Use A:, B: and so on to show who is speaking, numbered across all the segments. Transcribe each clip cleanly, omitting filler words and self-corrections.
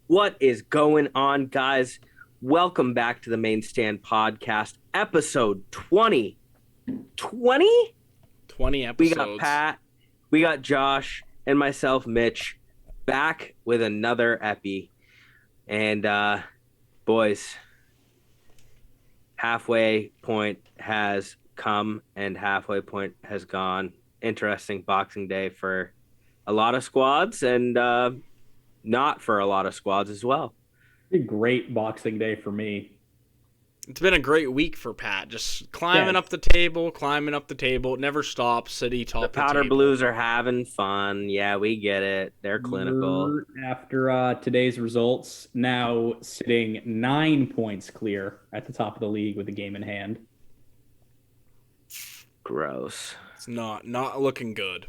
A: What is going on, guys? Welcome back to the Main Stand Podcast, episode 20. 20?
B: 20
A: We
B: episodes.
A: got Pat, we got Josh, and myself, Mitch, back with another epi. And, boys, halfway point has come and halfway point has gone. Interesting Boxing Day for a lot of squads and not for a lot of squads as well.
C: A great Boxing Day for me.
B: It's been a great week for Pat. Just climbing up the table. It never stops. City top
A: the powder
B: table.
A: Blues are having fun. Yeah, we get it. They're clinical.
C: After today's results, now sitting 9 points clear at the top of the league with the game in hand.
A: Gross.
B: It's not looking good.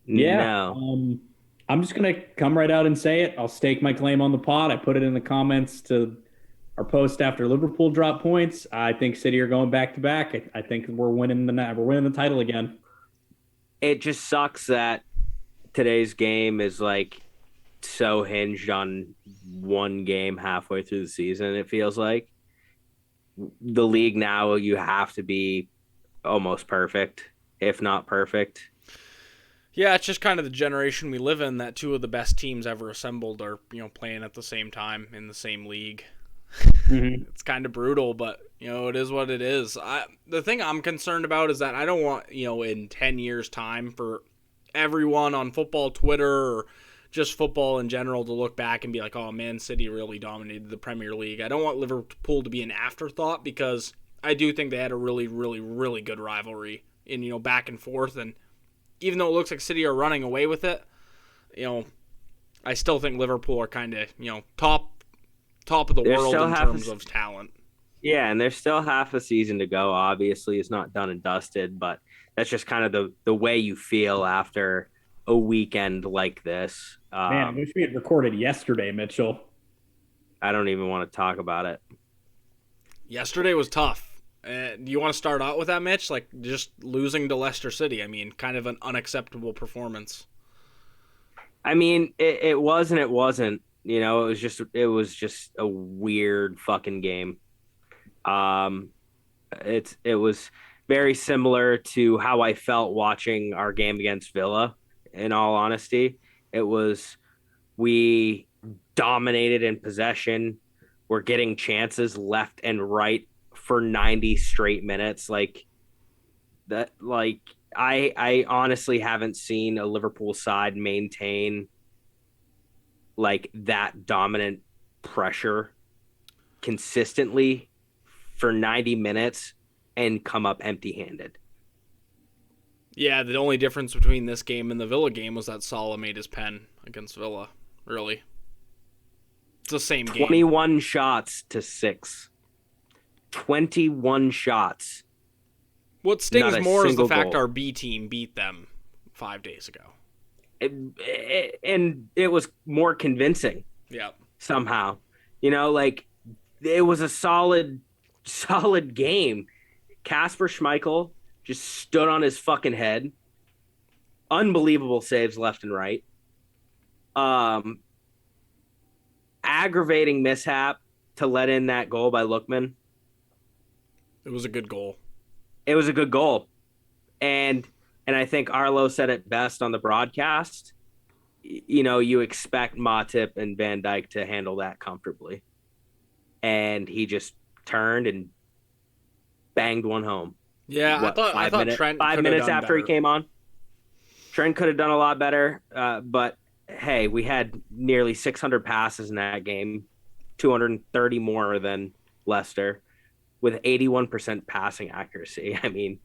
C: Yeah.
A: No.
C: I'm just going to come right out and say it. I'll stake my claim on the pod. I put it in the comments to our post after Liverpool dropped points. I think City are going back to back. I think we're winning the title again.
A: It just sucks that today's game is like so hinged on one game halfway through the season. It feels like the league now, you have to be almost perfect, if not perfect.
B: Yeah, it's just kind of the generation we live in that two of the best teams ever assembled are, playing at the same time in the same league.
C: Mm-hmm.
B: It's kind of brutal, but, it is what it is. The thing I'm concerned about is that I don't want, in 10 years' time for everyone on football Twitter or just football in general to look back and be like, oh, Man City really dominated the Premier League. I don't want Liverpool to be an afterthought because I do think they had a really, really, really good rivalry in, back and forth. And even though it looks like City are running away with it, I still think Liverpool are kind of, top of the world in terms of talent.
A: Yeah, and there's still half a season to go. Obviously, it's not done and dusted, but that's just kind of the way you feel after a weekend like this.
C: Man, I wish we had recorded yesterday, Mitchell.
A: I don't even want to talk about it.
B: Yesterday was tough. Do you want to start out with that, Mitch? Like, just losing to Leicester City. I mean, kind of an unacceptable performance.
A: I mean, it was and it wasn't. It was just a weird fucking game. It was very similar to how I felt watching our game against Villa. In all honesty, we dominated in possession. We're getting chances left and right for 90 straight minutes. Like that. Like I honestly haven't seen a Liverpool side maintain like that dominant pressure consistently for 90 minutes and come up empty-handed.
B: Yeah, the only difference between this game and the Villa game was that Salah made his pen against Villa, really. It's the same
A: 21 shots to 6. 21 shots.
B: What stings more is the fact
A: goal.
B: Our B team beat them 5 days ago.
A: And it was more convincing.
B: Yeah.
A: Somehow. It was a solid game. Kasper Schmeichel just stood on his fucking head. Unbelievable saves left and right. Aggravating mishap to let in that goal by Lookman.
B: It was a good goal.
A: And I think Arlo said it best on the broadcast. You expect Matip and Van Dijk to handle that comfortably. And he just turned and banged one home.
B: Yeah, I thought Trent
A: 5 minutes after
B: better.
A: He came on. Trent could have done a lot better, but hey, we had nearly 600 passes in that game, 230 more than Leicester, with 81% passing accuracy. I mean,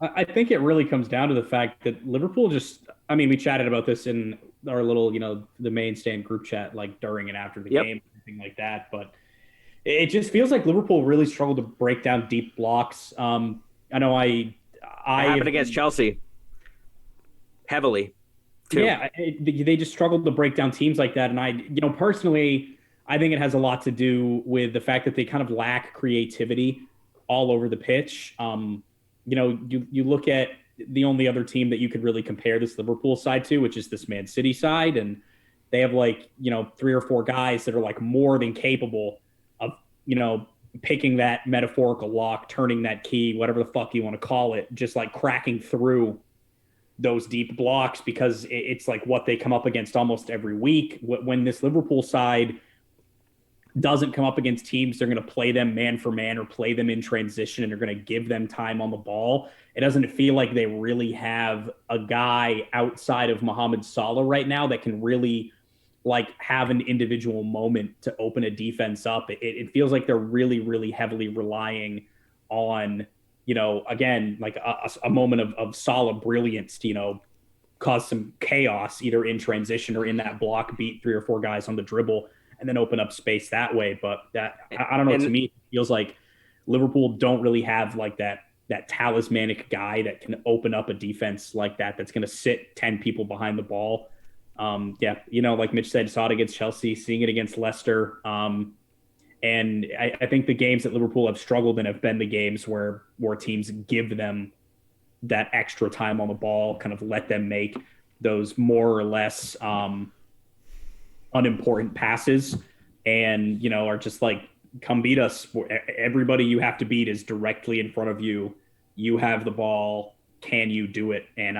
C: I think it really comes down to the fact that Liverpool we chatted about this in our little, the Main Stand group chat, like during and after the game, anything like that. But it just feels like Liverpool really struggled to break down deep blocks. I know I
A: happened against Chelsea heavily too.
C: Yeah, they just struggled to break down teams like that. And I personally, I think it has a lot to do with the fact that they kind of lack creativity all over the pitch. You look at the only other team that you could really compare this Liverpool side to, which is this Man City side. And they have like, 3 or 4 guys that are like more than capable of, picking that metaphorical lock, turning that key, whatever the fuck you want to call it, just like cracking through those deep blocks, because it's like what they come up against almost every week. When this Liverpool side doesn't come up against teams, they're going to play them man for man or play them in transition, and they're going to give them time on the ball. It doesn't feel like they really have a guy outside of Mohamed Salah right now that can really like have an individual moment to open a defense up. It feels like they're really, really heavily relying on, again, like a moment of Salah brilliance to, cause some chaos either in transition or in that block, beat 3 or 4 guys on the dribble, and then open up space that way. But that, I don't know, to me, it feels like Liverpool don't really have like that talismanic guy that can open up a defense like that, that's going to sit 10 people behind the ball. Like Mitch said, saw it against Chelsea, seeing it against Leicester. And I think the games that Liverpool have struggled in have been the games where teams give them that extra time on the ball, kind of let them make those more or less unimportant passes, and, are just like, come beat us. Everybody you have to beat is directly in front of you. You have the ball. Can you do it? And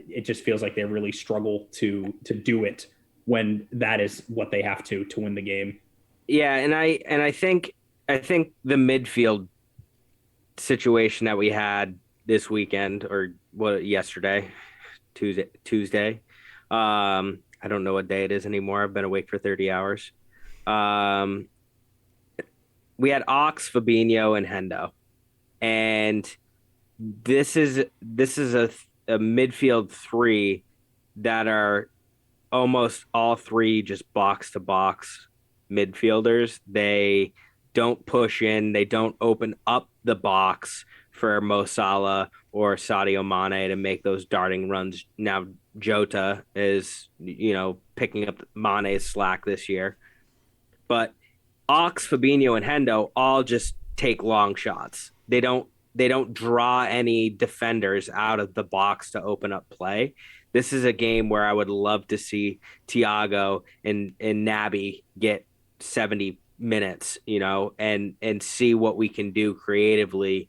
C: it just feels like they really struggle to do it when that is what they have to win the game.
A: Yeah, and I think the midfield situation that we had this weekend, or yesterday, Tuesday. I don't know what day it is anymore. I've been awake for 30 hours. We had Ox, Fabinho, and Hendo, and this is a midfield 3 that are almost all 3 just box to box midfielders. They don't push in, they don't open up the box for Mo Salah or Sadio Mane to make those darting runs. Now Jota is, picking up Mane's slack this year, but Ox, Fabinho, and Hendo all just take long shots. They don't draw any defenders out of the box to open up play. This is a game where I would love to see Thiago and Naby get 70 minutes, and see what we can do creatively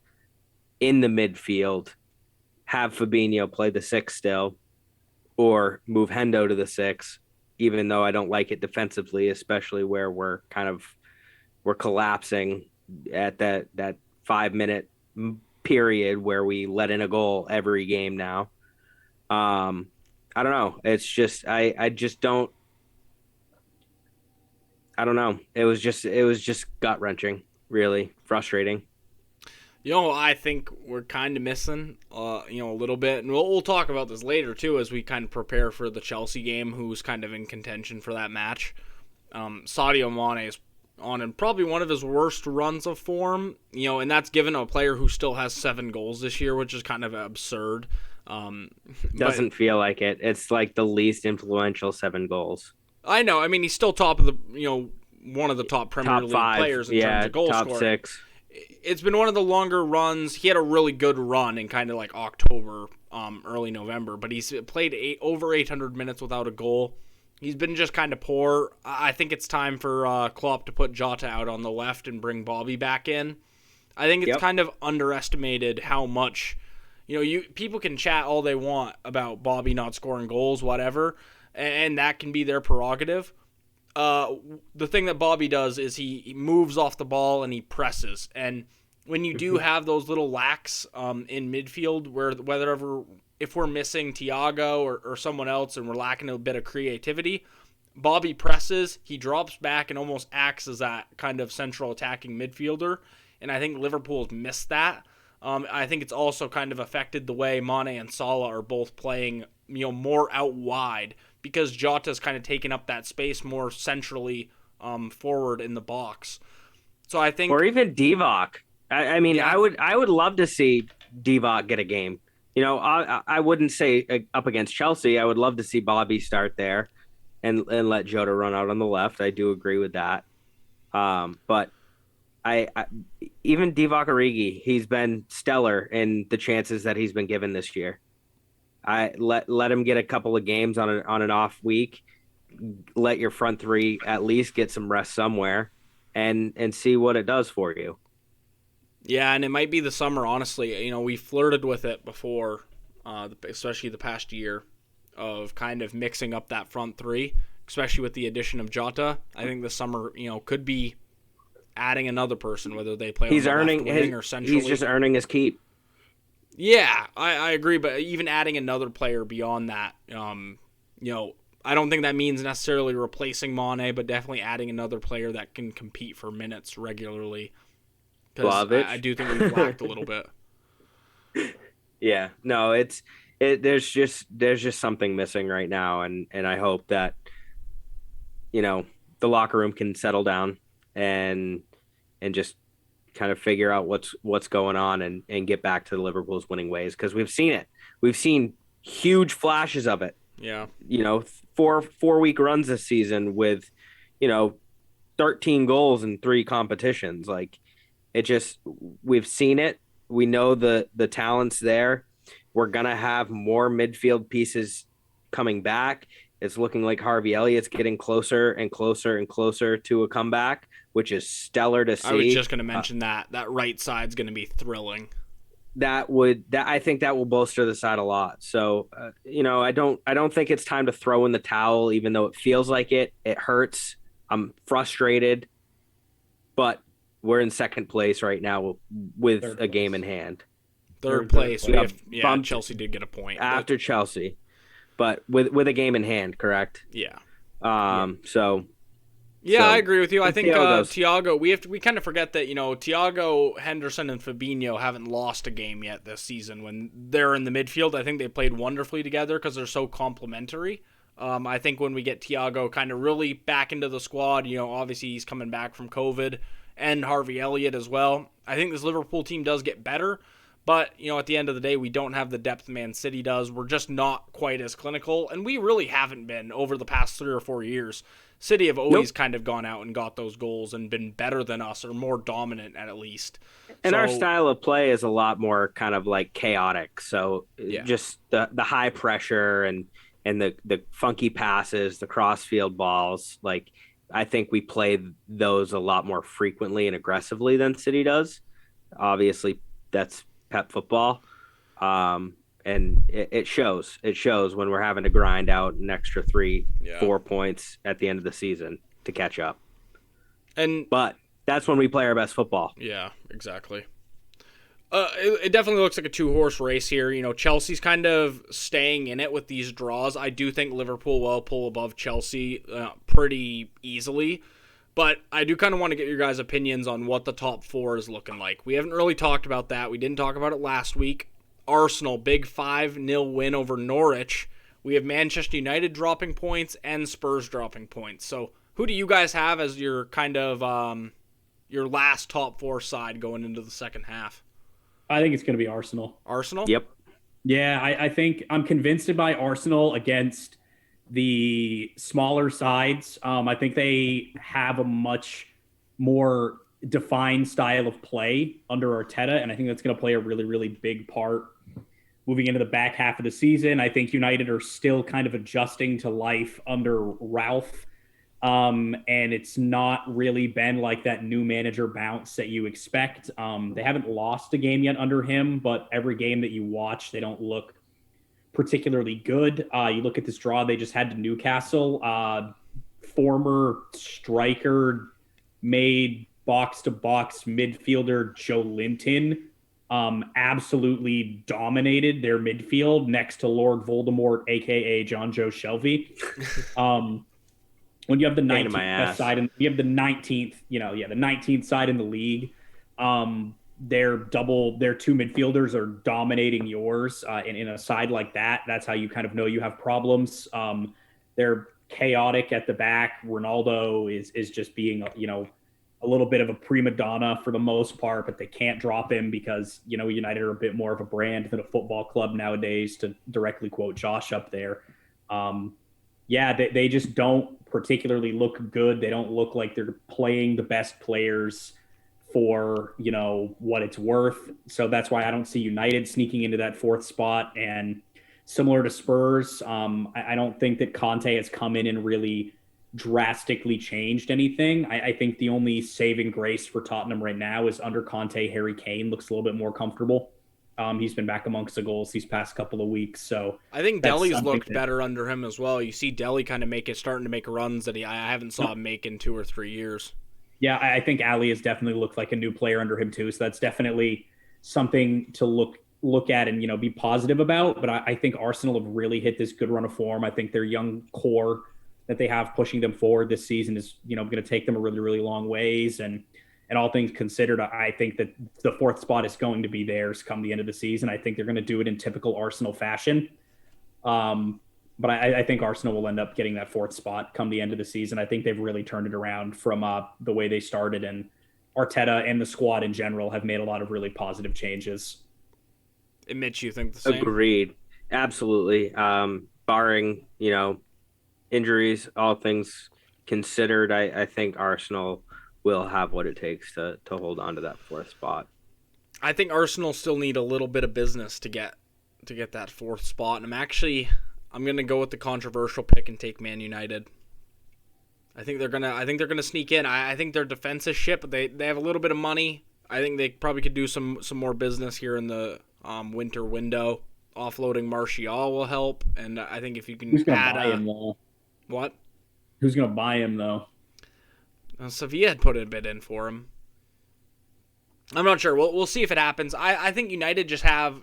A: in the midfield. Have Fabinho play the 6 still, or move Hendo to the 6, even though I don't like it defensively, especially where we're collapsing at that 5-minute period where we let in a goal every game now. I don't know. It's just I just don't. I don't know. It was just gut wrenching, really frustrating.
B: I think we're kind of missing, a little bit, and we'll talk about this later too as we kind of prepare for the Chelsea game, who's kind of in contention for that match. Sadio Mane is on probably one of his worst runs of form, and that's given a player who still has 7 goals this year, which is kind of absurd.
A: Doesn't feel like it. It's like the least influential 7 goals.
B: I know. I mean, he's still top of the, one of the top Premier League players in terms of goal scoring.
A: Top 6.
B: It's been one of the longer runs. He had a really good run in kind of like October, early November, but he's played over 800 minutes without a goal. He's been just kind of poor. I think it's time for Klopp to put Jota out on the left and bring Bobby back in. I think it's kind of underestimated how much, people can chat all they want about Bobby not scoring goals, whatever, and that can be their prerogative. The thing that Bobby does is he moves off the ball and he presses. And when you do have those little lacks in midfield, if we're missing Thiago or someone else and we're lacking a bit of creativity, Bobby presses, he drops back and almost acts as that kind of central attacking midfielder. And I think Liverpool's missed that. I think it's also kind of affected the way Mane and Salah are both playing, more out wide, because Jota's kind of taken up that space more centrally forward in the box. So I think,
A: or even Divock. I would love to see Divock get a game. I wouldn't say up against Chelsea. I would love to see Bobby start there and let Jota run out on the left. I do agree with that. But I even Divock Origi, he's been stellar in the chances that he's been given this year. I let him get a couple of games on an off week. Let your front three at least get some rest somewhere, and see what it does for you.
B: Yeah, and it might be the summer. Honestly, we flirted with it before, especially the past year, of kind of mixing up that front three, especially with the addition of Jota. I think the summer, could be adding another person, whether they play on the left wing or centrally.
A: He's just earning his keep.
B: Yeah, I agree, but even adding another player beyond that, I don't think that means necessarily replacing Mane, but definitely adding another player that can compete for minutes regularly. Because I do think we've lacked a little bit.
A: Yeah, no, there's just something missing right now, and I hope that the locker room can settle down and just kind of figure out what's going on and get back to Liverpool's winning ways, because we've seen it. We've seen huge flashes of it.
B: Yeah.
A: 4-week runs this season with 13 goals in 3 competitions. Like, we've seen it. We know the talent's there. We're gonna have more midfield pieces coming back. It's looking like Harvey Elliott's getting closer and closer and closer to a comeback, which is stellar to see.
B: I was just going to mention that right side's going to be thrilling.
A: I think that will bolster the side a lot. So, I don't think it's time to throw in the towel, even though it feels like it. It hurts. I'm frustrated, but we're in second place right now with a game in hand.
B: Third place. Chelsea did get a point
A: after Chelsea, but with a game in hand, correct?
B: Yeah.
A: So.
B: Yeah, I agree with you. I think Thiago. We kind of forget that Thiago, Henderson, and Fabinho haven't lost a game yet this season. When they're in the midfield, I think they played wonderfully together because they're so complementary. I think when we get Thiago kind of really back into the squad, obviously he's coming back from COVID, and Harvey Elliott as well. I think this Liverpool team does get better, but at the end of the day, we don't have the depth Man City does. We're just not quite as clinical, and we really haven't been over the past 3 or 4 years. City have always kind of gone out and got those goals and been better than us, or more dominant at least.
A: And our style of play is a lot more kind of like chaotic. So just the high pressure and the funky passes, the crossfield balls, like I think we play those a lot more frequently and aggressively than City does. Obviously, that's Pep football. And it shows. It shows when we're having to grind out an extra 3-4 points at the end of the season to catch up. But that's when we play our best football.
B: Yeah, exactly. It definitely looks like a 2-horse race here. Chelsea's kind of staying in it with these draws. I do think Liverpool will pull above Chelsea pretty easily. But I do kind of want to get your guys' opinions on what the top 4 is looking like. We haven't really talked about that. We didn't talk about it last week. Arsenal, big 5-0 win over Norwich. We have Manchester United dropping points and Spurs dropping points. So who do you guys have as your kind of your last top 4 side going into the second half?
C: I think it's going to be Arsenal.
B: Arsenal?
A: Yep.
C: Yeah, I think I'm convinced by Arsenal against the smaller sides. I think they have a much more defined style of play under Arteta, and I think that's going to play a really, really big part moving into the back half of the season. I think United are still kind of adjusting to life under Ralph, and it's not really been like that new manager bounce that you expect. They haven't lost a game yet under him, but every game that you watch, they don't look particularly good. You look at this draw they just had to Newcastle. Former striker, made box-to-box midfielder Joe Linton absolutely dominated their midfield next to Lord Voldemort, a.k.a. John Joe Shelby. When you have the 19th best side, and you have the 19th, the 19th side in the league, their 2 midfielders are dominating yours. And in a side like that, that's how you kind of know you have problems. They're chaotic at the back. Ronaldo is just being, a little bit of a prima donna for the most part, but they can't drop him because, United are a bit more of a brand than a football club nowadays, to directly quote Josh up there. They just don't particularly look good. They don't look like they're playing the best players for, what it's worth. So that's why I don't see United sneaking into that 4th spot. And similar to Spurs. I don't think that Conte has come in and really drastically changed anything. I think the only saving grace for Tottenham right now is under Conte, Harry Kane looks a little bit more comfortable. He's been back amongst the goals these past couple of weeks, so
B: I think Dele's looked better under him as well. You see Dele kind of starting to make runs that I haven't saw him make in 2 or 3 years.
C: Yeah, I think Ali has definitely looked like a new player under him too. So that's definitely something to look at and be positive about. But I think Arsenal have really hit this good run of form. I think their young core that they have pushing them forward this season is going to take them a really, really long ways. And all things considered, I think that the 4th spot is going to be theirs come the end of the season. I think they're going to do it in typical Arsenal fashion. But I think Arsenal will end up getting that 4th spot come the end of the season. I think they've really turned it around from the way they started, and Arteta and the squad in general have made a lot of really positive changes.
B: And Mitch, you think the same?
A: Agreed. Absolutely. Barring, injuries, all things considered, I think Arsenal will have what it takes to hold on to that 4th spot.
B: I think Arsenal still need a little bit of business to get that 4th spot, and I'm going to go with the controversial pick and take Man United. I think they're gonna sneak in. I think their defense is shit, but they have a little bit of money. I think they probably could do some more business here in the winter window. Offloading Martial will help, and I think if you can
C: buy him though?
B: What?
C: Who's going to buy him though?
B: Sevilla had put a bit in for him. I'm not sure. We'll see if it happens. I think United just have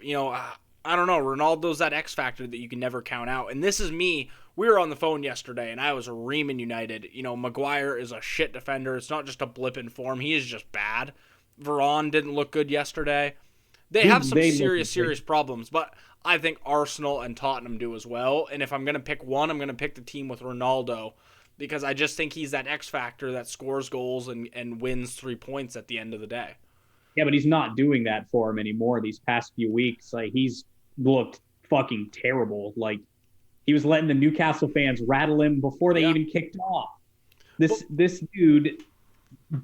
B: I don't know. Ronaldo's that X factor that you can never count out. And this is me. We were on the phone yesterday, and I was reaming United. Maguire is a shit defender. It's not just a blip in form. He is just bad. Varane didn't look good yesterday. They have some serious problems, but I think Arsenal and Tottenham do as well. And if I'm going to pick one, I'm going to pick the team with Ronaldo because I just think he's that X factor that scores goals and wins 3 points at the end of the day.
C: Yeah, but he's not doing that for him anymore these past few weeks. Like, he's looked fucking terrible. Like, he was letting the Newcastle fans rattle him before they even kicked off. This dude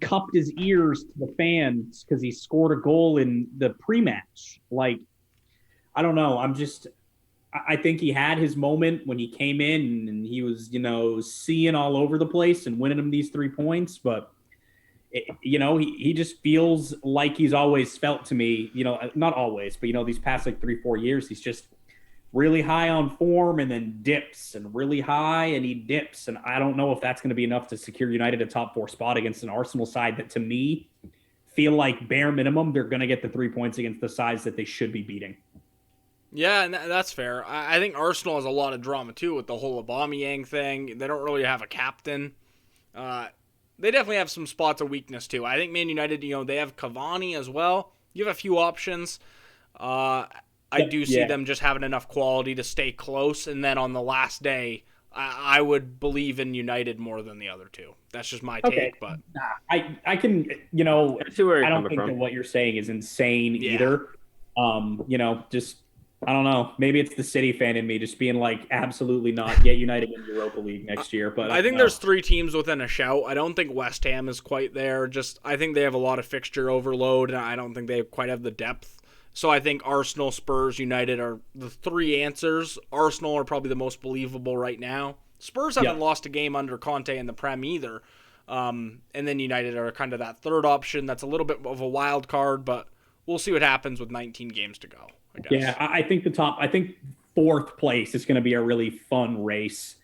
C: cupped his ears to the fans because he scored a goal in the pre-match. Like, I don't know. I think he had his moment when he came in and he was, seeing all over the place and winning him these 3 points. But, he just feels like he's always felt to me, not always, but, these past 3-4 years, he's just really high on form and then dips and really high and he dips. And I don't know if that's going to be enough to secure United a top 4 spot against an Arsenal side that, to me, feel like bare minimum they're going to get the 3 points against the sides that they should be beating.
B: Yeah, and that's fair. I think Arsenal has a lot of drama, too, with the whole Aubameyang thing. They don't really have a captain. They definitely have some spots of weakness, too. I think Man United, they have Cavani as well. You have a few options. I do see them just having enough quality to stay close, and then on the last day, I would believe in United more than the other two. That's just my take, but
C: I can, I don't think that what you're saying is insane either. Just I don't know. Maybe it's the City fan in me just being like, absolutely not. Get United in Europa League next year. But
B: I think there's 3 teams within a shout. I don't think West Ham is quite there. I think they have a lot of fixture overload, and I don't think they quite have the depth. So I think Arsenal, Spurs, United are the 3 answers. Arsenal are probably the most believable right now. Spurs haven't lost a game under Conte in the Prem either. And then United are kind of that 3rd option. That's a little bit of a wild card, but we'll see what happens with 19 games to go, I guess.
C: Yeah, I think 4th place is going to be a really fun race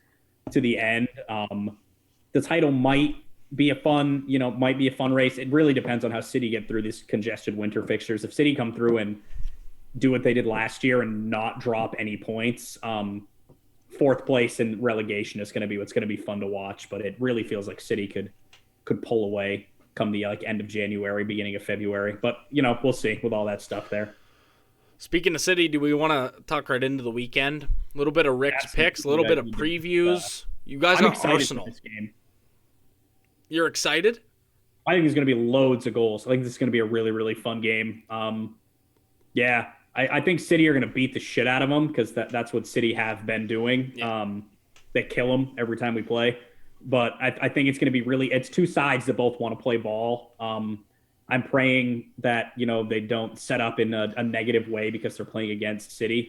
C: to the end. The title might be a fun race. It really depends on how City get through these congested winter fixtures. If City come through and do what they did last year and not drop any points, 4th place in relegation is going to be what's going to be fun to watch. But it really feels like City could pull away come the end of January, beginning of February. But we'll see with all that stuff there.
B: Speaking of City, do we want to talk right into the weekend? A little bit of Rick's picks, a little bit of previews. You guys got Arsenal.
C: This game.
B: You're excited?
C: I think there's going to be loads of goals. I think this is going to be a really, really fun game. I think City are going to beat the shit out of them because that's what City have been doing. Yeah. They kill them every time we play. But I think it's going to be it's 2 sides that both want to play ball. I'm praying that, they don't set up in a negative way because they're playing against City.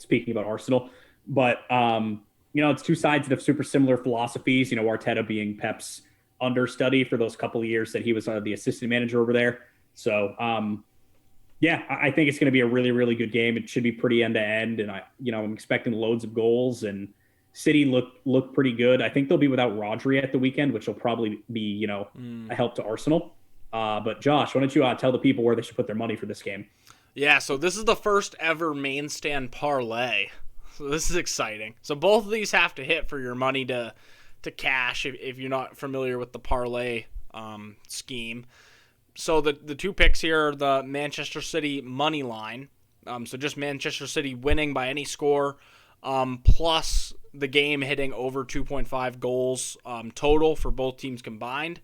C: speaking about Arsenal. But, it's two sides that have super similar philosophies, Arteta being Pep's understudy for those couple of years that he was the assistant manager over there. So, I think it's going to be a really, really good game. It should be pretty end to end. And I'm expecting loads of goals, and City look pretty good. I think they'll be without Rodri at the weekend, which will probably be, a help to Arsenal. But Josh, why don't you tell the people where they should put their money for this game?
B: Yeah, so this is the first ever main stand parlay. So this is exciting. So both of these have to hit for your money to cash if you're not familiar with the parlay scheme. So the two picks here are the Manchester City money line. So just Manchester City winning by any score, plus the game hitting over 2.5 goals total for both teams combined.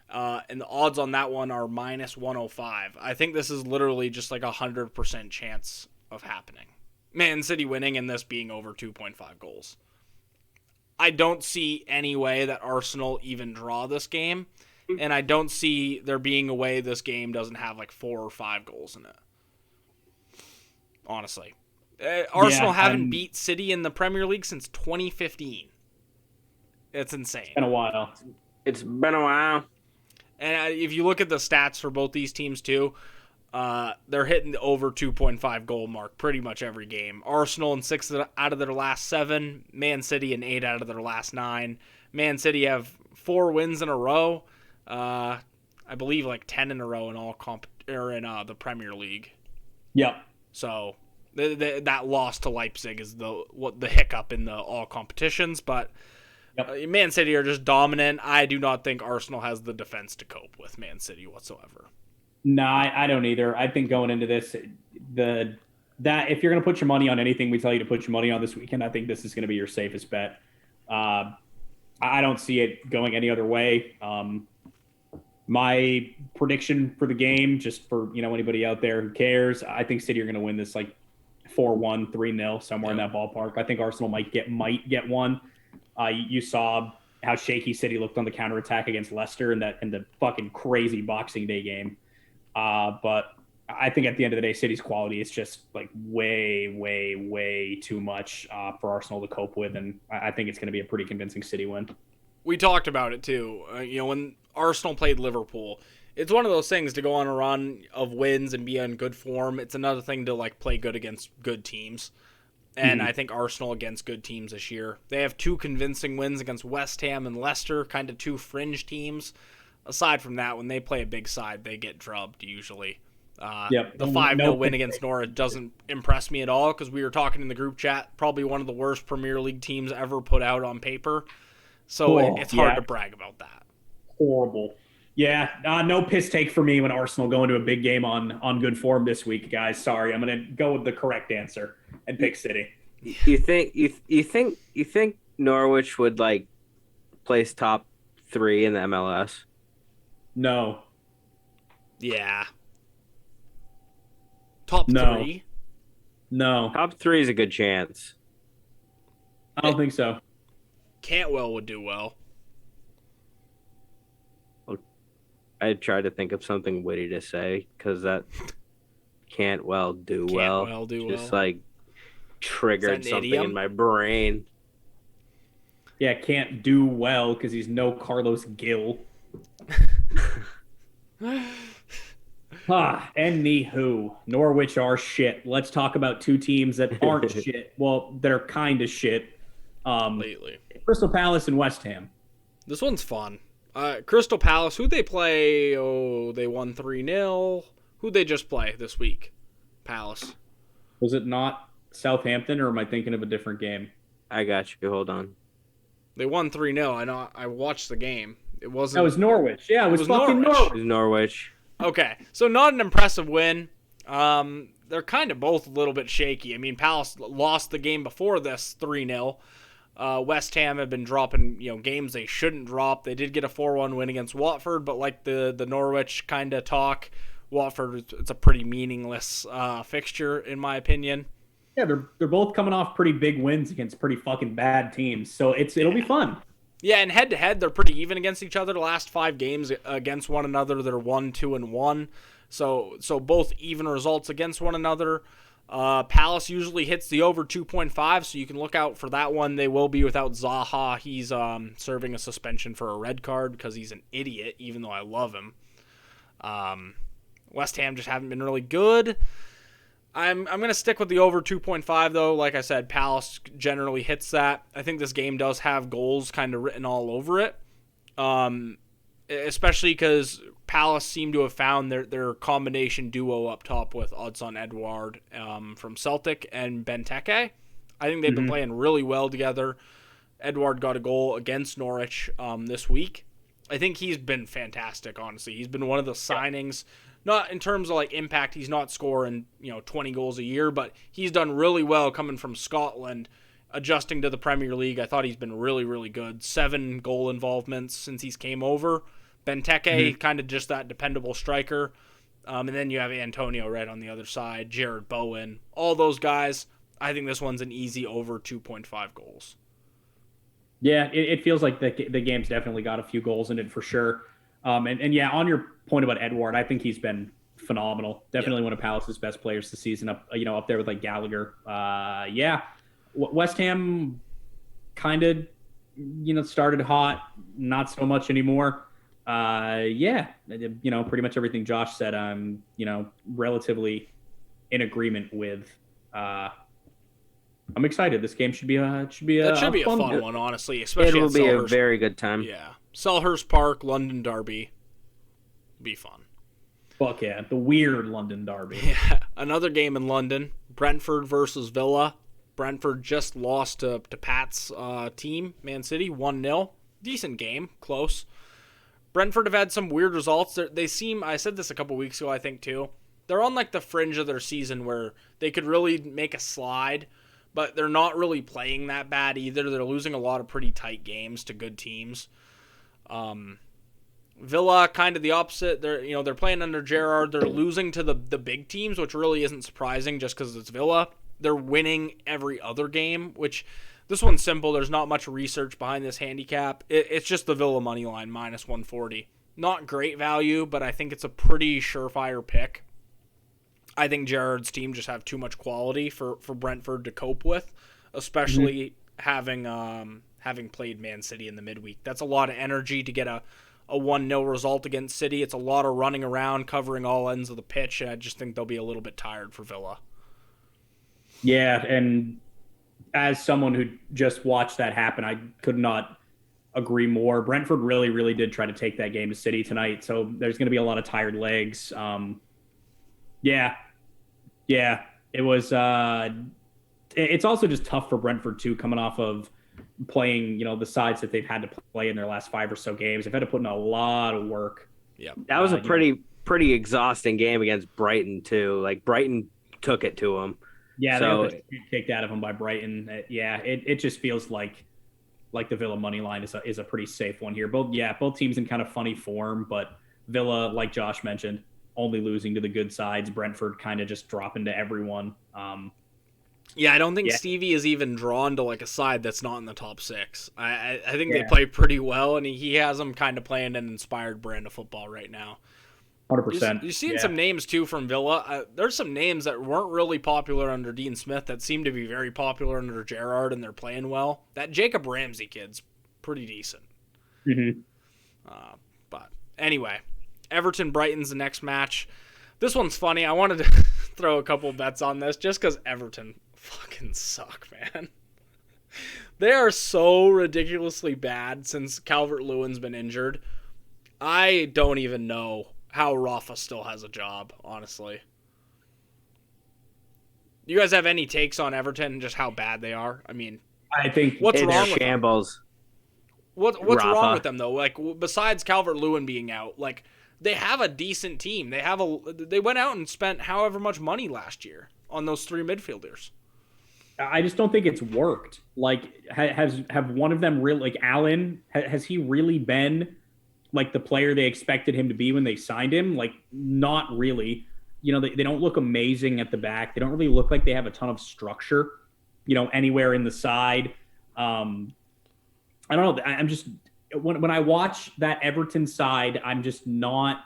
B: And the odds on that one are minus 105. I think this is literally just like 100% chance of happening. Man City winning and this being over 2.5 goals. I don't see any way that Arsenal even draw this game. And I don't see there being a way this game doesn't have like 4 or 5 goals in it. Honestly. Arsenal haven't beat City in the Premier League since 2015. It's insane.
C: It's been a while.
A: It's been a while.
B: And if you look at the stats for both these teams too, they're hitting the over 2.5 goal mark pretty much every game. Arsenal in 6 out of their last 7. Man City in 8 out of their last 9. Man City have 4 wins in a row. I believe like 10 in a row in all the Premier League.
C: Yep.
B: So that loss to Leipzig is the hiccup in the all competitions, but yep. Man City are just dominant. I do not think Arsenal has the defense to cope with Man City whatsoever.
C: No, I don't either. I think going into this, that if you're going to put your money on anything, we tell you to put your money on this weekend. I think this is going to be your safest bet. I don't see it going any other way. My prediction for the game, just for anybody out there who cares, I think City are going to win this like 4-1, 3-0, somewhere in that ballpark. I think Arsenal might get one. You saw how shaky City looked on the counterattack against Leicester in the fucking crazy Boxing Day game. But I think at the end of the day, City's quality is just like way, way, way too much for Arsenal to cope with, and I think it's going to be a pretty convincing City win.
B: We talked about it too. When Arsenal played Liverpool, it's one of those things to go on a run of wins and be in good form. It's another thing to like play good against good teams. And I think Arsenal against good teams this year. They have 2 convincing wins against West Ham and Leicester, kind of 2 fringe teams. Aside from that, when they play a big side, they get drubbed usually. The 5-0 win against Norwich doesn't impress me at all because we were talking in the group chat, probably one of the worst Premier League teams ever put out on paper. So it's hard to brag about that.
C: Horrible. Yeah, no piss take for me when Arsenal go into a big game on good form this week, guys. Sorry, I'm going to go with the correct answer and pick City.
A: You think Norwich would like place top 3 in the MLS?
C: No.
B: Yeah. Top 3?
C: No.
A: Top 3 is a good chance.
C: I don't think so.
B: Cantwell would do well.
A: I tried to think of something witty to say because that can't well do well. Just like triggered something
B: idiom?
C: in my brain. Yeah, can't do well because he's no Carlos Gil. Anywho, Norwich are shit. Let's talk about 2 teams that aren't shit. Well, they're kind of shit.
B: Lately.
C: Crystal Palace and West Ham.
B: This one's fun. Crystal Palace, who'd they play? Oh, they won 3-0. Who'd they just play this week? Palace.
C: Was it not Southampton, or am I thinking of a different game?
A: I got you. Hold on.
B: They won 3-0. I know. I watched the game. It wasn't.
C: That was Norwich. Yeah, it was fucking Norwich.
A: It was Norwich.
B: Okay, so not an impressive win. They're kind of both a little bit shaky. I mean, Palace lost the game before this 3-0. West Ham have been dropping, games they shouldn't drop. They did get a 4-1 win against Watford, but like the Norwich kind of talk, Watford, it's a pretty meaningless fixture in my opinion.
C: Yeah, they're both coming off pretty big wins against pretty fucking bad teams, so it'll be fun.
B: Yeah, and head to head, they're pretty even against each other. The last 5 games against one another, they're 1-2-1. So both even results against one another. Palace usually hits the over 2.5, so you can look out for that one. They will be without Zaha. He's serving a suspension for a red card because he's an idiot, even though I love him. West Ham just haven't been really good. I'm going to stick with the over 2.5, though. Like I said, Palace generally hits that. I think this game does have goals kind of written all over it, especially because Palace seem to have found their combination duo up top with Odsonne Edouard from Celtic and Benteke. I think they've been playing really well together. Edouard got a goal against Norwich this week. I think he's been fantastic, honestly. He's been one of the signings, not in terms of like impact. He's not scoring 20 goals a year, but he's done really well coming from Scotland, adjusting to the Premier League. I thought he's been really, really good. 7 goal involvements since he's came over. Benteke, kind of just that dependable striker. And then you have Antonio right on the other side, Jared Bowen, all those guys. I think this one's an easy over 2.5 goals.
C: Yeah, it feels like the game's definitely got a few goals in it for sure. And yeah, on your point about Edouard, I think he's been phenomenal. Definitely one of Palace's best players this season, up there with like Gallagher. West Ham kind of started hot, not so much anymore. Pretty much everything Josh said, I'm relatively in agreement with. I'm excited. This game should be a
B: fun one, honestly. Especially
A: it will be a
B: Selhurst.
A: very good time.
B: Yeah, Selhurst Park, London Derby, be fun.
C: Fuck yeah, the weird London Derby.
B: Yeah, another game in London. Brentford versus Villa. Brentford just lost to Pat's team, Man City, 1-0. Decent game, close. Brentford have had some weird results. They seem, I said this a couple weeks ago, I think too. They're on like the fringe of their season where they could really make a slide, but they're not really playing that bad either. They're losing a lot of pretty tight games to good teams. Villa, kind of the opposite. They're playing under Gerrard. They're losing to the big teams, which really isn't surprising just because it's Villa. They're winning every other game, which this one's simple. There's not much research behind this handicap. It's just the Villa money line, minus 140. Not great value, but I think it's a pretty surefire pick. I think Gerrard's team just have too much quality for Brentford to cope with, especially having played Man City in the midweek. That's a lot of energy to get a 1-0 result against City. It's a lot of running around, covering all ends of the pitch, and I just think they'll be a little bit tired for Villa.
C: Yeah, and as someone who just watched that happen, I could not agree more. Brentford really, really did try to take that game to City tonight, so there's going to be a lot of tired legs. It was. It's also just tough for Brentford too, coming off of playing, the sides that they've had to play in their last 5 or so games. They've had to put in a lot of work.
B: Yeah,
A: that was a pretty exhausting game against Brighton too. Like Brighton took it to them.
C: Yeah, they got the shit kicked out of them by Brighton. It just feels like the Villa money line is a pretty safe one here. Both teams in kind of funny form, but Villa, like Josh mentioned, only losing to the good sides. Brentford kind of just dropping to everyone.
B: I don't think Stevie is even drawn to like a side that's not in the top 6. I think they play pretty well, and he has them kind of playing an inspired brand of football right now.
C: 100%.
B: You're seeing some names too from Villa. There's some names that weren't really popular under Dean Smith that seem to be very popular under Gerrard, and they're playing well. That Jacob Ramsey kid's pretty decent. But anyway, Everton-Brighton's the next match. This one's funny. I wanted to throw a couple bets on this just because Everton fucking suck, man. They are so ridiculously bad since Calvert-Lewin's been injured. I don't even know how Rafa still has a job, honestly. You guys have any takes on Everton and just how bad they are? I mean,
C: I think
B: what's wrong with
A: shambles.
B: What's wrong with them though? Like besides Calvert-Lewin being out, like they have a decent team. They went out and spent however much money last year on those 3 midfielders.
C: I just don't think it's worked. Like have one of them really, like Allen, has he really been like the player they expected him to be when they signed him? Like, not really. They don't look amazing at the back. They don't really look like they have a ton of structure, anywhere in the side. I don't know. I'm just, when I watch that Everton side, I'm just not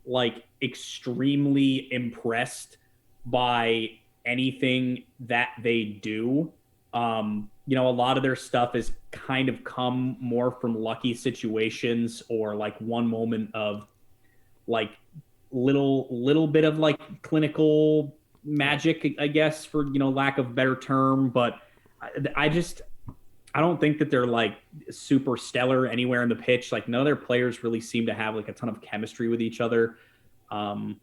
C: like extremely impressed by anything that they do. A lot of their stuff has kind of come more from lucky situations or like one moment of like little bit of like clinical magic, I guess, for lack of better term. But I don't think that they're like super stellar anywhere in the pitch. Like none of their players really seem to have like a ton of chemistry with each other. I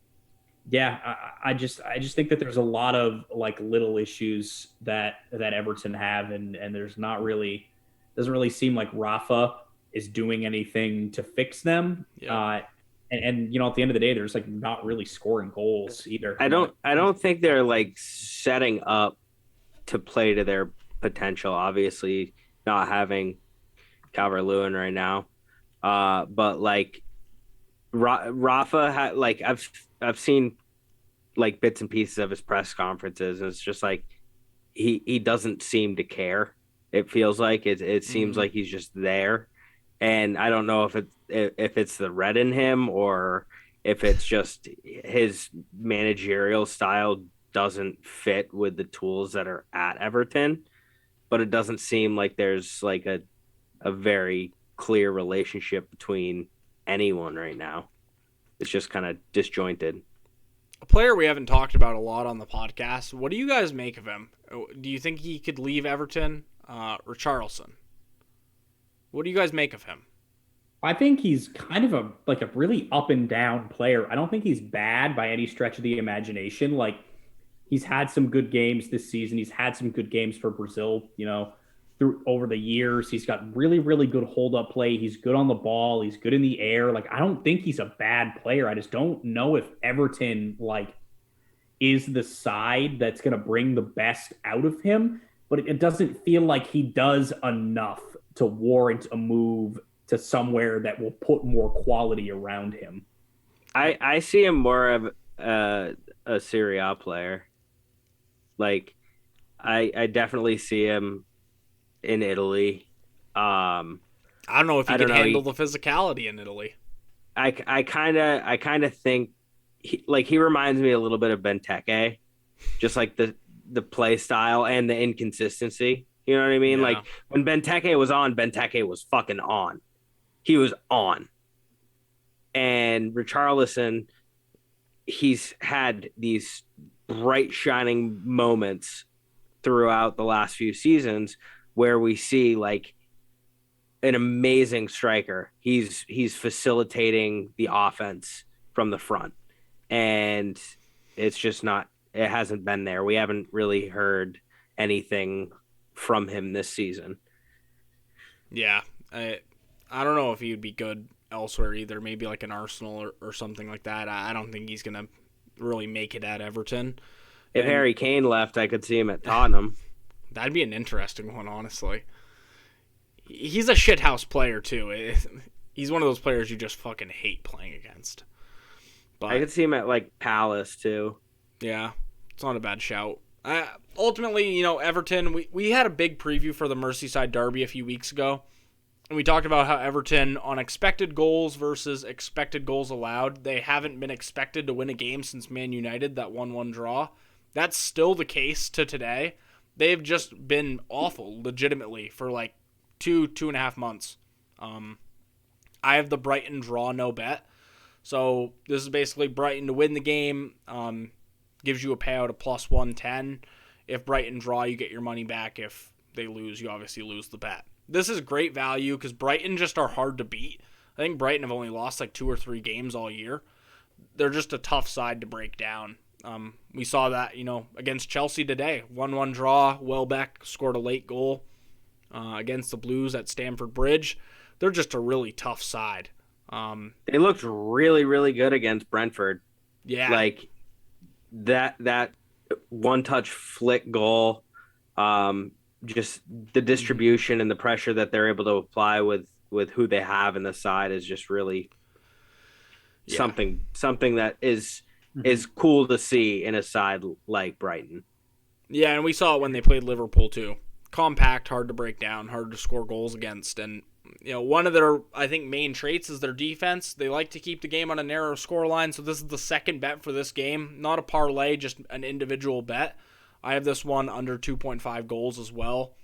C: just think that there's a lot of like little issues that Everton have, and there's not really doesn't really seem like Rafa is doing anything to fix them.
B: Yeah.
C: And at the end of the day, there's like not really scoring goals either.
A: I don't think they're like setting up to play to their potential. Obviously, not having Calvert-Lewin right now, but like Rafa like I've seen like bits and pieces of his press conferences, and it's just like he doesn't seem to care. It feels like it seems like he's just there, and I don't know if it's the red in him or if it's just his managerial style doesn't fit with the tools that are at Everton, but it doesn't seem like there's like a very clear relationship between anyone right now. It's just kind of disjointed.
B: A player we haven't talked about a lot on the podcast. What do you guys make of him? Do you think he could leave Everton? Richarlison. What do you guys make of him?
C: I think he's kind of a really up and down player. I don't think he's bad by any stretch of the imagination. Like he's had some good games this season. He's had some good games for Brazil, through over the years. He's got really, really good hold up play. He's good on the ball. He's good in the air. Like I don't think he's a bad player. I just don't know if Everton like is the side that's going to bring the best out of him, but it doesn't feel like he does enough to warrant a move to somewhere that will put more quality around him.
A: I see him more of a Serie A player. Like I definitely see him in Italy.
B: I don't know if he can handle the physicality in Italy.
A: I kind of think he reminds me a little bit of Benteke, just like the play style and the inconsistency. You know what I mean?
B: Yeah.
A: Like when Benteke was on, Benteke was fucking on. He was on. And Richarlison, he's had these bright shining moments throughout the last few seasons where we see like an amazing striker. He's facilitating the offense from the front. And it's just it hasn't been there. We haven't really heard anything from him this season.
B: Yeah. I don't know if he would be good elsewhere either. Maybe like an Arsenal or something like that. I don't think he's going to really make it at Everton.
A: If Harry Kane left, I could see him at Tottenham.
B: That'd be an interesting one, honestly. He's a shithouse player, too. He's one of those players you just fucking hate playing against. But
A: I could see him at, like, Palace, too.
B: Yeah, it's not a bad shout. Ultimately, Everton, we had a big preview for the Merseyside derby a few weeks ago. And we talked about how Everton, on expected goals versus expected goals allowed, they haven't been expected to win a game since Man United, that 1-1 draw. That's still the case to today. They've just been awful, legitimately, for like 2.5 months. I have the Brighton draw no bet. So this is basically Brighton to win the game. Gives you a payout of plus 110. If Brighton draw, you get your money back. If they lose, you obviously lose the bet. This is great value because Brighton just are hard to beat. I think Brighton have only lost like 2 or 3 games all year. They're just a tough side to break down. We saw that, against Chelsea today. 1-1 draw. Welbeck scored a late goal against the Blues at Stamford Bridge. They're just a really tough side.
A: They looked really, really good against Brentford.
B: Yeah.
A: Like that one-touch flick goal, just the distribution and the pressure that they're able to apply with who they have in the side is just really something that is cool to see in a side like Brighton.
B: Yeah, and we saw it when they played Liverpool too. Compact, hard to break down, hard to score goals against. And one of their, I think, main traits is their defense. They like to keep the game on a narrow scoreline, so this is the second bet for this game. Not a parlay, just an individual bet. I have this one under 2.5 goals as well.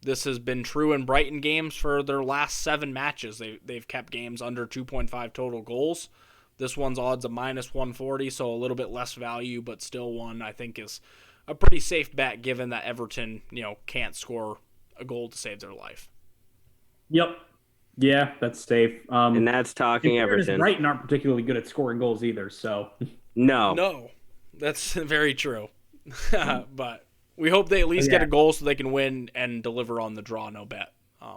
B: This has been true in Brighton games for their last 7 matches. They've kept games under 2.5 total goals. This one's odds of minus 140, so a little bit less value, but still one I think is a pretty safe bet given that Everton, can't score a goal to save their life.
C: Yep. Yeah, that's safe.
A: And that's talking Everton.
C: Brighton aren't particularly good at scoring goals either, so.
B: No, that's very true. But we hope they at least get a goal so they can win and deliver on the draw no bet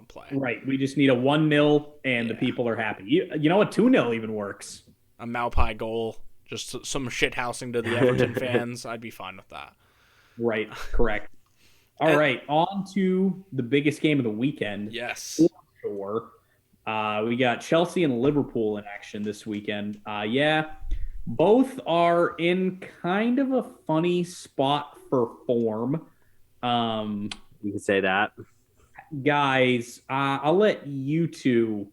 B: play.
C: Right. We just need a 1-0 and the people are happy. You know what? 2-0 even works.
B: A Maupai goal, just some shit housing to the Everton fans. I'd be fine with that.
C: Right. Correct. All right. On to the biggest game of the weekend.
B: Yes.
C: For sure. We got Chelsea and Liverpool in action this weekend. Both are in kind of a funny spot for form.
A: You can say that.
C: Guys, I'll let you two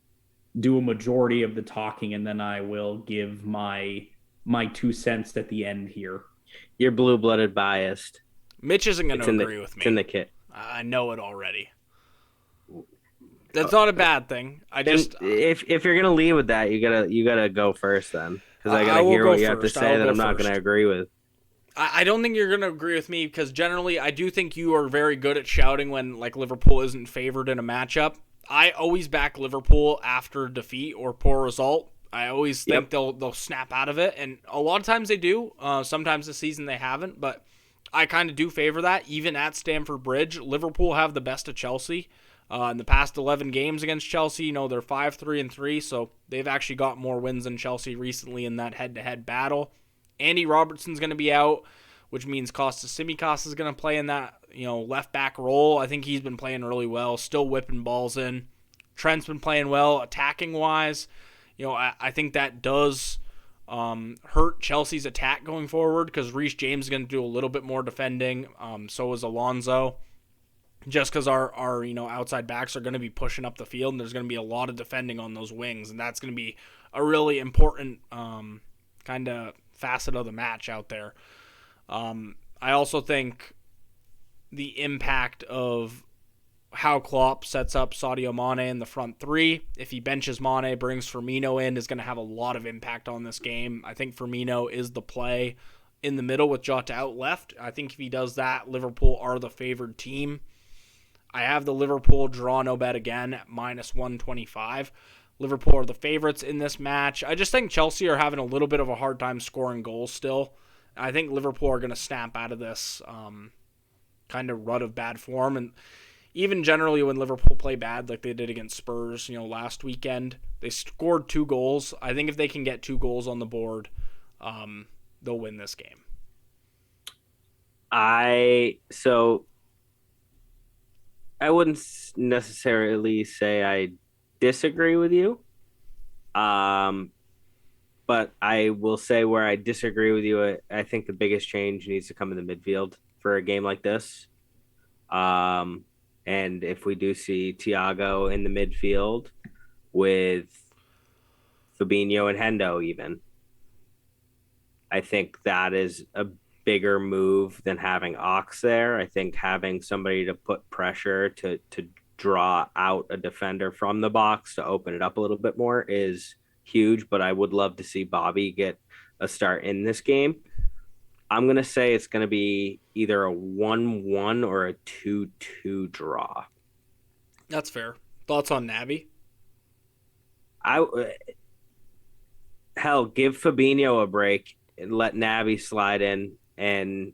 C: do a majority of the talking, and then I will give my 2 cents at the end here.
A: You're blue-blooded biased.
B: Mitch isn't going to agree with me.
A: It's in the kit.
B: I know it already. That's not a bad thing.
A: If you're gonna lead with that, you gotta go first then, because I gotta hear what you have to say that I'm not gonna agree with.
B: I don't think you're gonna agree with me because generally I do think you are very good at shouting when Liverpool isn't favored in a matchup. I always back Liverpool after defeat or poor result. I always think they'll snap out of it, and a lot of times they do. Sometimes this season they haven't, but I kind of do favor that. Even at Stamford Bridge, Liverpool have the best of Chelsea. In the past 11 games against Chelsea, they're 5-3-3, so they've actually got more wins than Chelsea recently in that head-to-head battle. Andy Robertson's going to be out, which means Kostas Tsimikas is going to play in that left-back role. I think he's been playing really well, still whipping balls in. Trent's been playing well attacking-wise. I think that does hurt Chelsea's attack going forward because Reece James is going to do a little bit more defending. So is Alonso. Just because our outside backs are going to be pushing up the field, and there's going to be a lot of defending on those wings, and that's going to be a really important kind of facet of the match out there. I also think the impact of how Klopp sets up Sadio Mane in the front three, if he benches Mane, brings Firmino in, is going to have a lot of impact on this game. I think Firmino is the play in the middle with Jota out left. I think if he does that, Liverpool are the favored team. I have the Liverpool draw no bet again at minus 125. Liverpool are the favorites in this match. I just think Chelsea are having a little bit of a hard time scoring goals still. I think Liverpool are going to snap out of this kind of rut of bad form. And even generally when Liverpool play bad like they did against Spurs, last weekend, they scored 2 goals. I think if they can get 2 goals on the board, they'll win this game.
A: I wouldn't necessarily say I disagree with you, but I will say where I disagree with you. I think the biggest change needs to come in the midfield for a game like this. And if we do see Thiago in the midfield with Fabinho and Hendo even, I think that is a bigger move than having Ox there. I think having somebody to put pressure to draw out a defender from the box to open it up a little bit more is huge, but I would love to see Bobby get a start in this game. I'm going to say it's going to be either a 1-1 or a 2-2 draw.
B: That's fair. Thoughts on Naby?
A: Give Fabinho a break and let Naby slide in and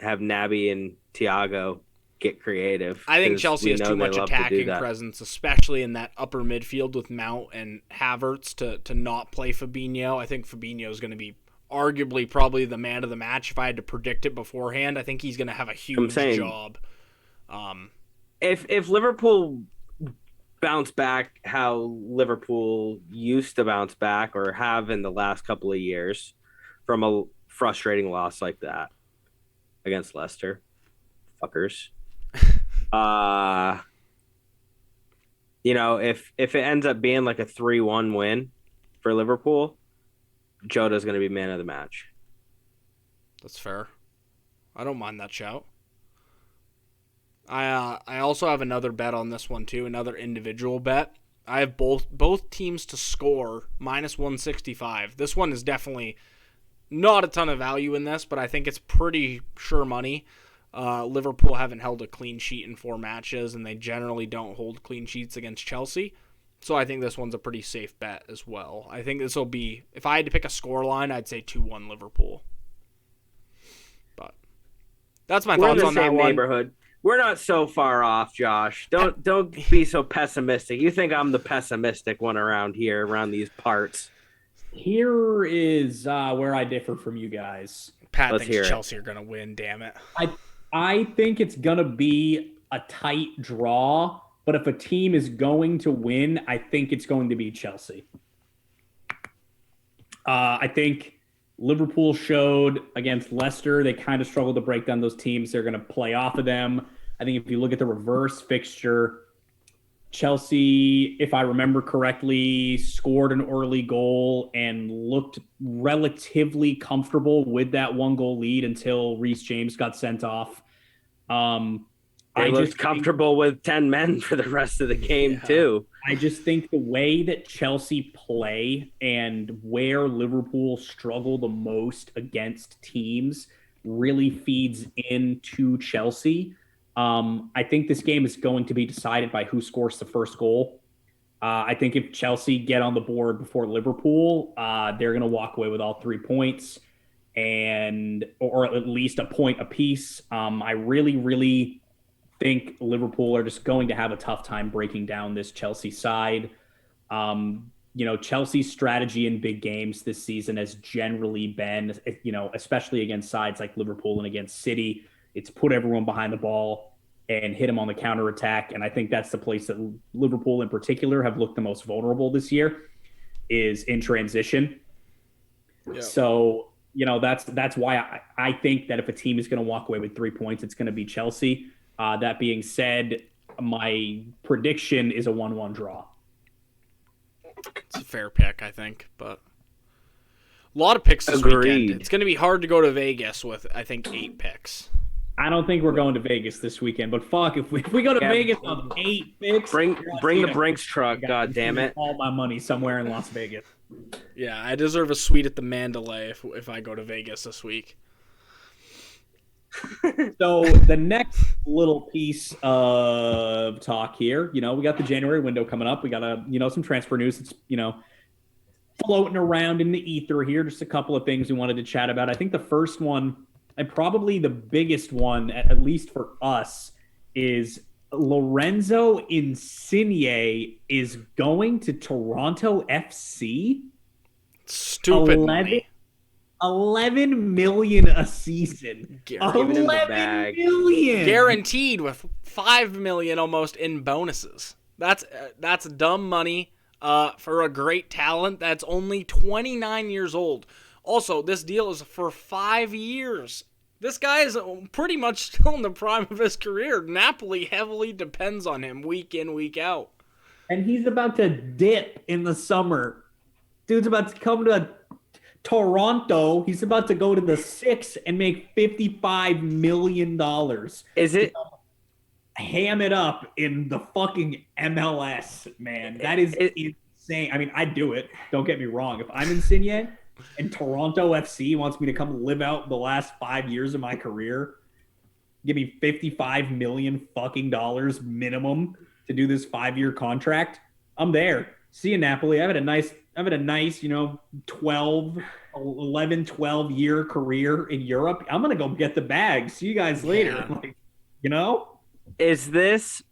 A: have Naby and Thiago get creative.
B: I think Chelsea has too much attacking presence, especially in that upper midfield with Mount and Havertz to not play Fabinho. I think Fabinho is going to be arguably probably the man of the match if I had to predict it beforehand. I think he's going to have a huge job.
A: If Liverpool bounce back how Liverpool used to bounce back or have in the last couple of years from a frustrating loss like that against Leicester, fuckers. If it ends up being like a 3-1 win for Liverpool, Jota's going to be man of the match.
B: That's fair. I don't mind that shout. I also have another bet on this one too, another individual bet. I have both teams to score -165. This one is definitely not a ton of value in this, but I think it's pretty sure money. Liverpool haven't held a clean sheet in 4 matches, and they generally don't hold clean sheets against Chelsea. So I think this one's a pretty safe bet as well. I think this will be, if I had to pick a score line, I'd say 2-1 Liverpool. But that's my thoughts on that one.
A: Neighborhood. We're not so far off, Josh. Don't be so pessimistic. You think I'm the pessimistic one around here, around these parts.
C: Here is where I differ from you guys.
B: Pat thinks Chelsea are going to win, damn it.
C: I think it's going to be a tight draw, but if a team is going to win, I think it's going to be Chelsea. I think Liverpool showed against Leicester, they kind of struggled to break down those teams. They're going to play off of them. I think if you look at the reverse fixture, Chelsea, if I remember correctly, scored an early goal and looked relatively comfortable with that 1-goal lead until Reece James got sent off.
A: They looked comfortable with 10 men for the rest of the game, too.
C: I just think the way that Chelsea play and where Liverpool struggle the most against teams really feeds into Chelsea. I think this game is going to be decided by who scores the first goal. I think if Chelsea get on the board before Liverpool, they're going to walk away with all 3 points or at least a point apiece. I really, really think Liverpool are just going to have a tough time breaking down this Chelsea side. Chelsea's strategy in big games this season has generally been, especially against sides like Liverpool and against City, it's put everyone behind the ball and hit them on the counterattack. And I think that's the place that Liverpool in particular have looked the most vulnerable this year is in transition. Yeah. So, that's why I think that if a team is going to walk away with 3 points, it's going to be Chelsea. That being said, my prediction is a 1-1 draw.
B: It's a fair pick, I think, but a lot of picks this weekend. It's going to be hard to go to Vegas with, I think, 8 picks.
C: I don't think we're going to Vegas this weekend, but fuck, if we go to Vegas on 8 picks,
A: bring the Brinks truck, god damn it.
C: All my money somewhere in Las Vegas.
B: Yeah, I deserve a suite at the Mandalay if I go to Vegas this week.
C: So the next little piece of talk here, we got the January window coming up. We got some transfer news that's, floating around in the ether here. Just a couple of things we wanted to chat about. I think the first one, and probably the biggest one, at least for us, is Lorenzo Insigne is going to Toronto FC.
B: Stupid money.
C: 11 million a season. 11 million
B: guaranteed with 5 million almost in bonuses. That's dumb money for a great talent that's only 29 years old. Also, this deal is for 5 years. This guy is pretty much still in the prime of his career. Napoli heavily depends on him week in, week out.
C: And he's about to dip in the summer. Dude's about to come to Toronto. He's about to go to the 6 and make $55 million.
A: Is it?
C: Ham it up in the fucking MLS, man. That is insane. I mean, I'd do it. Don't get me wrong. If I'm Insigne and Toronto FC wants me to come live out the last 5 years of my career, give me $55 million fucking dollars minimum to do this 5-year contract, I'm there. See you, Napoli. I've had a nice 12 year career in Europe. I'm going to go get the bag. See you guys later.
A: Yeah. Is this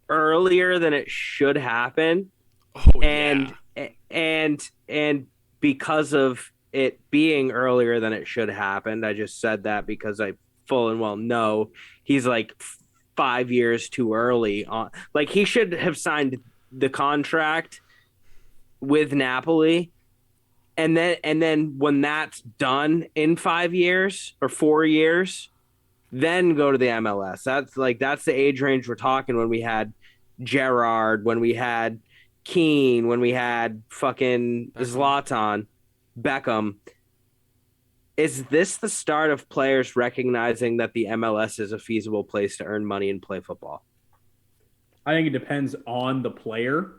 A: earlier than it should happen?
B: Oh,
A: and because of it being earlier than it should happen, I just said that because I full and well know he's 5 years too early on. He should have signed the contract with Napoli, and then when that's done in 5 years or 4 years, then go to the MLS. That's the age range we're talking when we had Gerrard, when we had Keane, when we had fucking Zlatan, Beckham. Is this the start of players recognizing that the MLS is a feasible place to earn money and play football?
C: I think it depends on the player,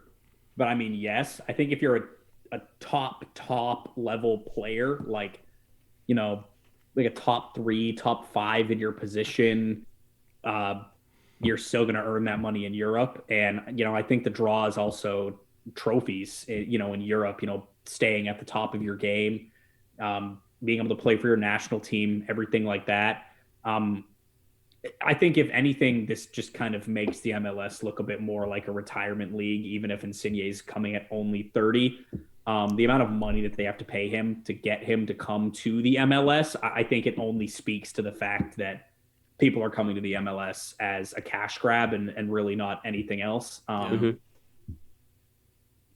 C: but I mean, yes. I think if you're a top level player, like, you know, like a top 3, top 5 in your position, uh, you're still going to earn that money in Europe. And, I think the draw is also trophies, in Europe, staying at the top of your game, being able to play for your national team, everything like that. I think if anything, this just kind of makes the MLS look a bit more like a retirement league, even if Insigne is coming at only 30. The amount of money that they have to pay him to get him to come to the MLS, I think it only speaks to the fact that people are coming to the MLS as a cash grab and really not anything else.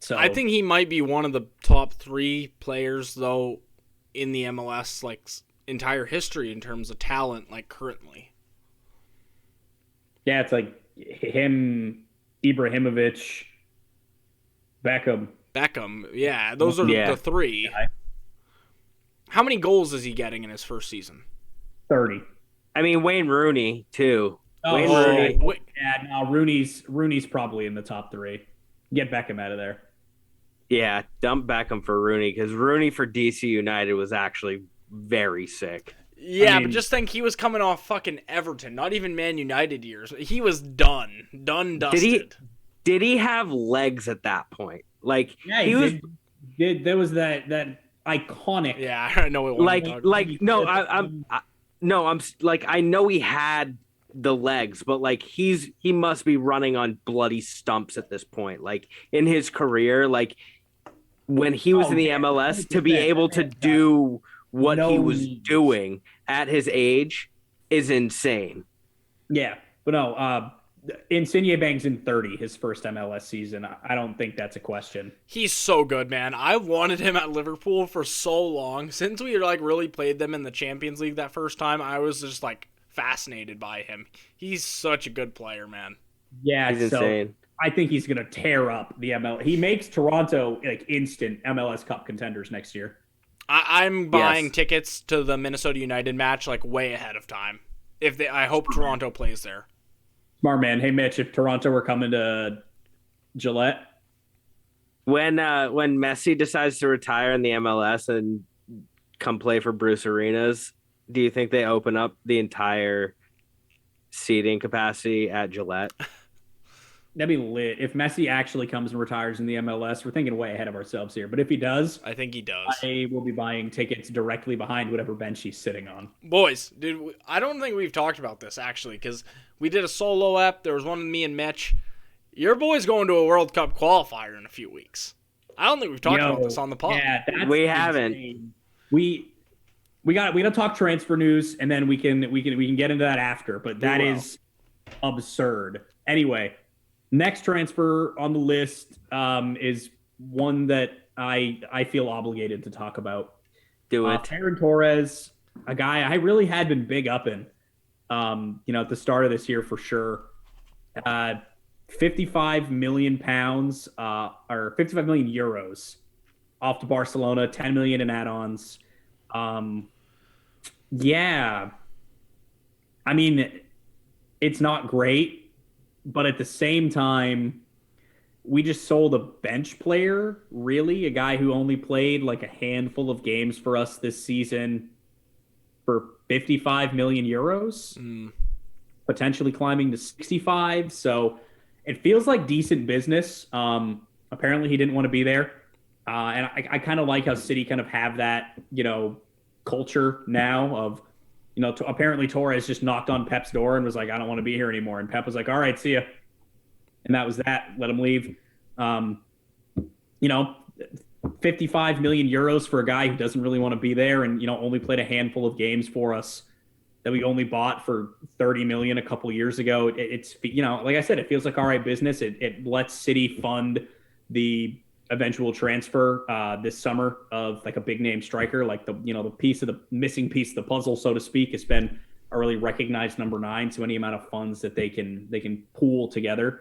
C: So
B: I think he might be one of the top 3 players, though, in the MLS like entire history in terms of talent, like currently.
C: Yeah, it's like him, Ibrahimovic, Beckham.
B: Yeah, those are the 3. Yeah. How many goals is he getting in his first season?
C: 30.
A: I mean, Wayne Rooney too.
C: Wayne Rooney. Yeah, no, Rooney's probably in the top 3. Get Beckham out of there.
A: Yeah, dump Beckham for Rooney, because Rooney for DC United was actually very sick.
B: Yeah, but just think he was coming off fucking Everton, not even Man United years. He was done, dusted.
A: Did he have legs at that point? Like,
C: yeah, he was. There was that iconic.
B: Yeah, I know it.
A: I know he had the legs, but like he must be running on bloody stumps at this point. Like in his career, like when he was in the MLS, to be able to do what he was doing at his age is insane.
C: Yeah, but no, Insigne bangs in 30 his first MLS season. I don't think that's a question.
B: He's so good, man. I wanted him at Liverpool for so long. Since we like really played them in the Champions League that first time, I was just like fascinated by him. He's such a good player, man.
C: Yeah,
A: he's insane.
C: I think he's going to tear up the MLS. He makes Toronto like instant MLS Cup contenders next year.
B: I'm buying tickets to the Minnesota United match like way ahead of time. I hope Toronto plays there.
C: Smart man. Hey Mitch, if Toronto were coming to Gillette,
A: when Messi decides to retire in the MLS and come play for Bruce Arenas, do you think they open up the entire seating capacity at Gillette?
C: That'd be lit. If Messi actually comes and retires in the MLS, we're thinking way ahead of ourselves here. But if he does,
B: I think he does.
C: I will be buying tickets directly behind whatever bench he's sitting on.
B: Boys, dude, I don't think we've talked about this actually, because we did a solo ep. There was one with me and Mitch. Your boy's going to a World Cup qualifier in a few weeks. I don't think we've talked about this on the pod.
C: Yeah,
A: we haven't.
C: We got to talk transfer news, and then we can get into that after. But that is absurd. Anyway. Next transfer on the list is one that I feel obligated to talk about.
A: Do it.
C: Taran Torres, a guy I really had been big up in, at the start of this year for sure. 55 million pounds or 55 million euros off to Barcelona, 10 million in add-ons. Yeah. I mean, it's not great. But at the same time, we just sold a bench player, really, a guy who only played like a handful of games for us this season for 55 million euros, potentially climbing to 65. So it feels like decent business. Apparently he didn't want to be there. And I kind of like how City kind of have that, culture now of, apparently Torres just knocked on Pep's door and was like, I don't want to be here anymore. And Pep was like, all right, see ya. And that was that. Let him leave. 55 million euros for a guy who doesn't really want to be there and, only played a handful of games for us that we only bought for 30 million a couple years ago. It's, like I said, it feels like all right business. It lets City fund the eventual transfer this summer of like a big name striker, like the missing piece of the puzzle, so to speak, has been a really recognized number 9. So any amount of funds that they can pool together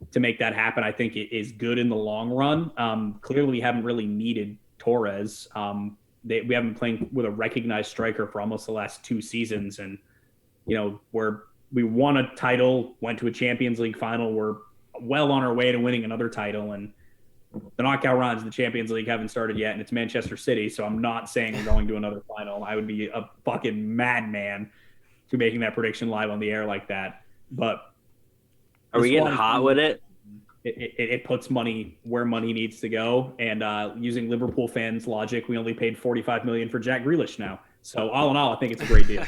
C: to make that happen, I think it is good in the long run. Clearly we haven't really needed Torres. we haven't been playing with a recognized striker for almost the last 2 seasons. And, we won a title, went to a Champions League final. We're well on our way to winning another title. And the knockout rounds in the Champions League haven't started yet, and it's Manchester City. So I'm not saying we're going to another final. I would be a fucking madman to be making that prediction live on the air like that. But
A: are we getting hot with it?
C: It puts money where money needs to go. And using Liverpool fans' logic, we only paid $45 million for Jack Grealish now. So all in all, I think it's a great deal.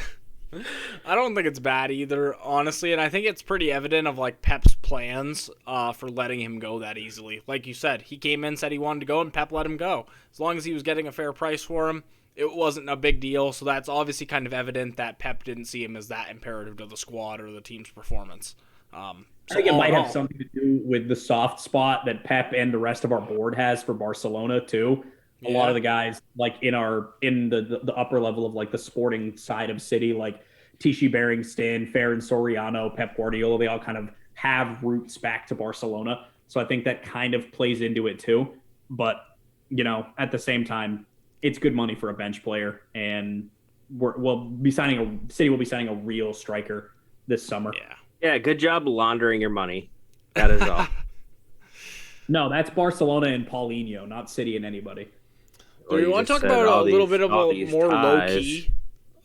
B: I don't think it's bad either, honestly, and I think it's pretty evident of like Pep's plans for letting him go that easily. Like you said, he came in, said he wanted to go, and Pep let him go. As long as he was getting a fair price for him, it wasn't a big deal. So that's obviously kind of evident that Pep didn't see him as that imperative to the squad or the team's performance.
C: I think it might have something to do with the soft spot that Pep and the rest of our board has for Barcelona too. A lot of the guys like in the upper level of like the sporting side of City, like Tichy Berrington, Ferran Soriano, Pep Guardiola, they all kind of have roots back to Barcelona. So I think that kind of plays into it too. But, at the same time, it's good money for a bench player. And City will be signing a real striker this summer.
A: Yeah, good job laundering your money. That is all.
C: No, that's Barcelona and Paulinho, not City and anybody.
B: Do we want to talk about a little bit of a more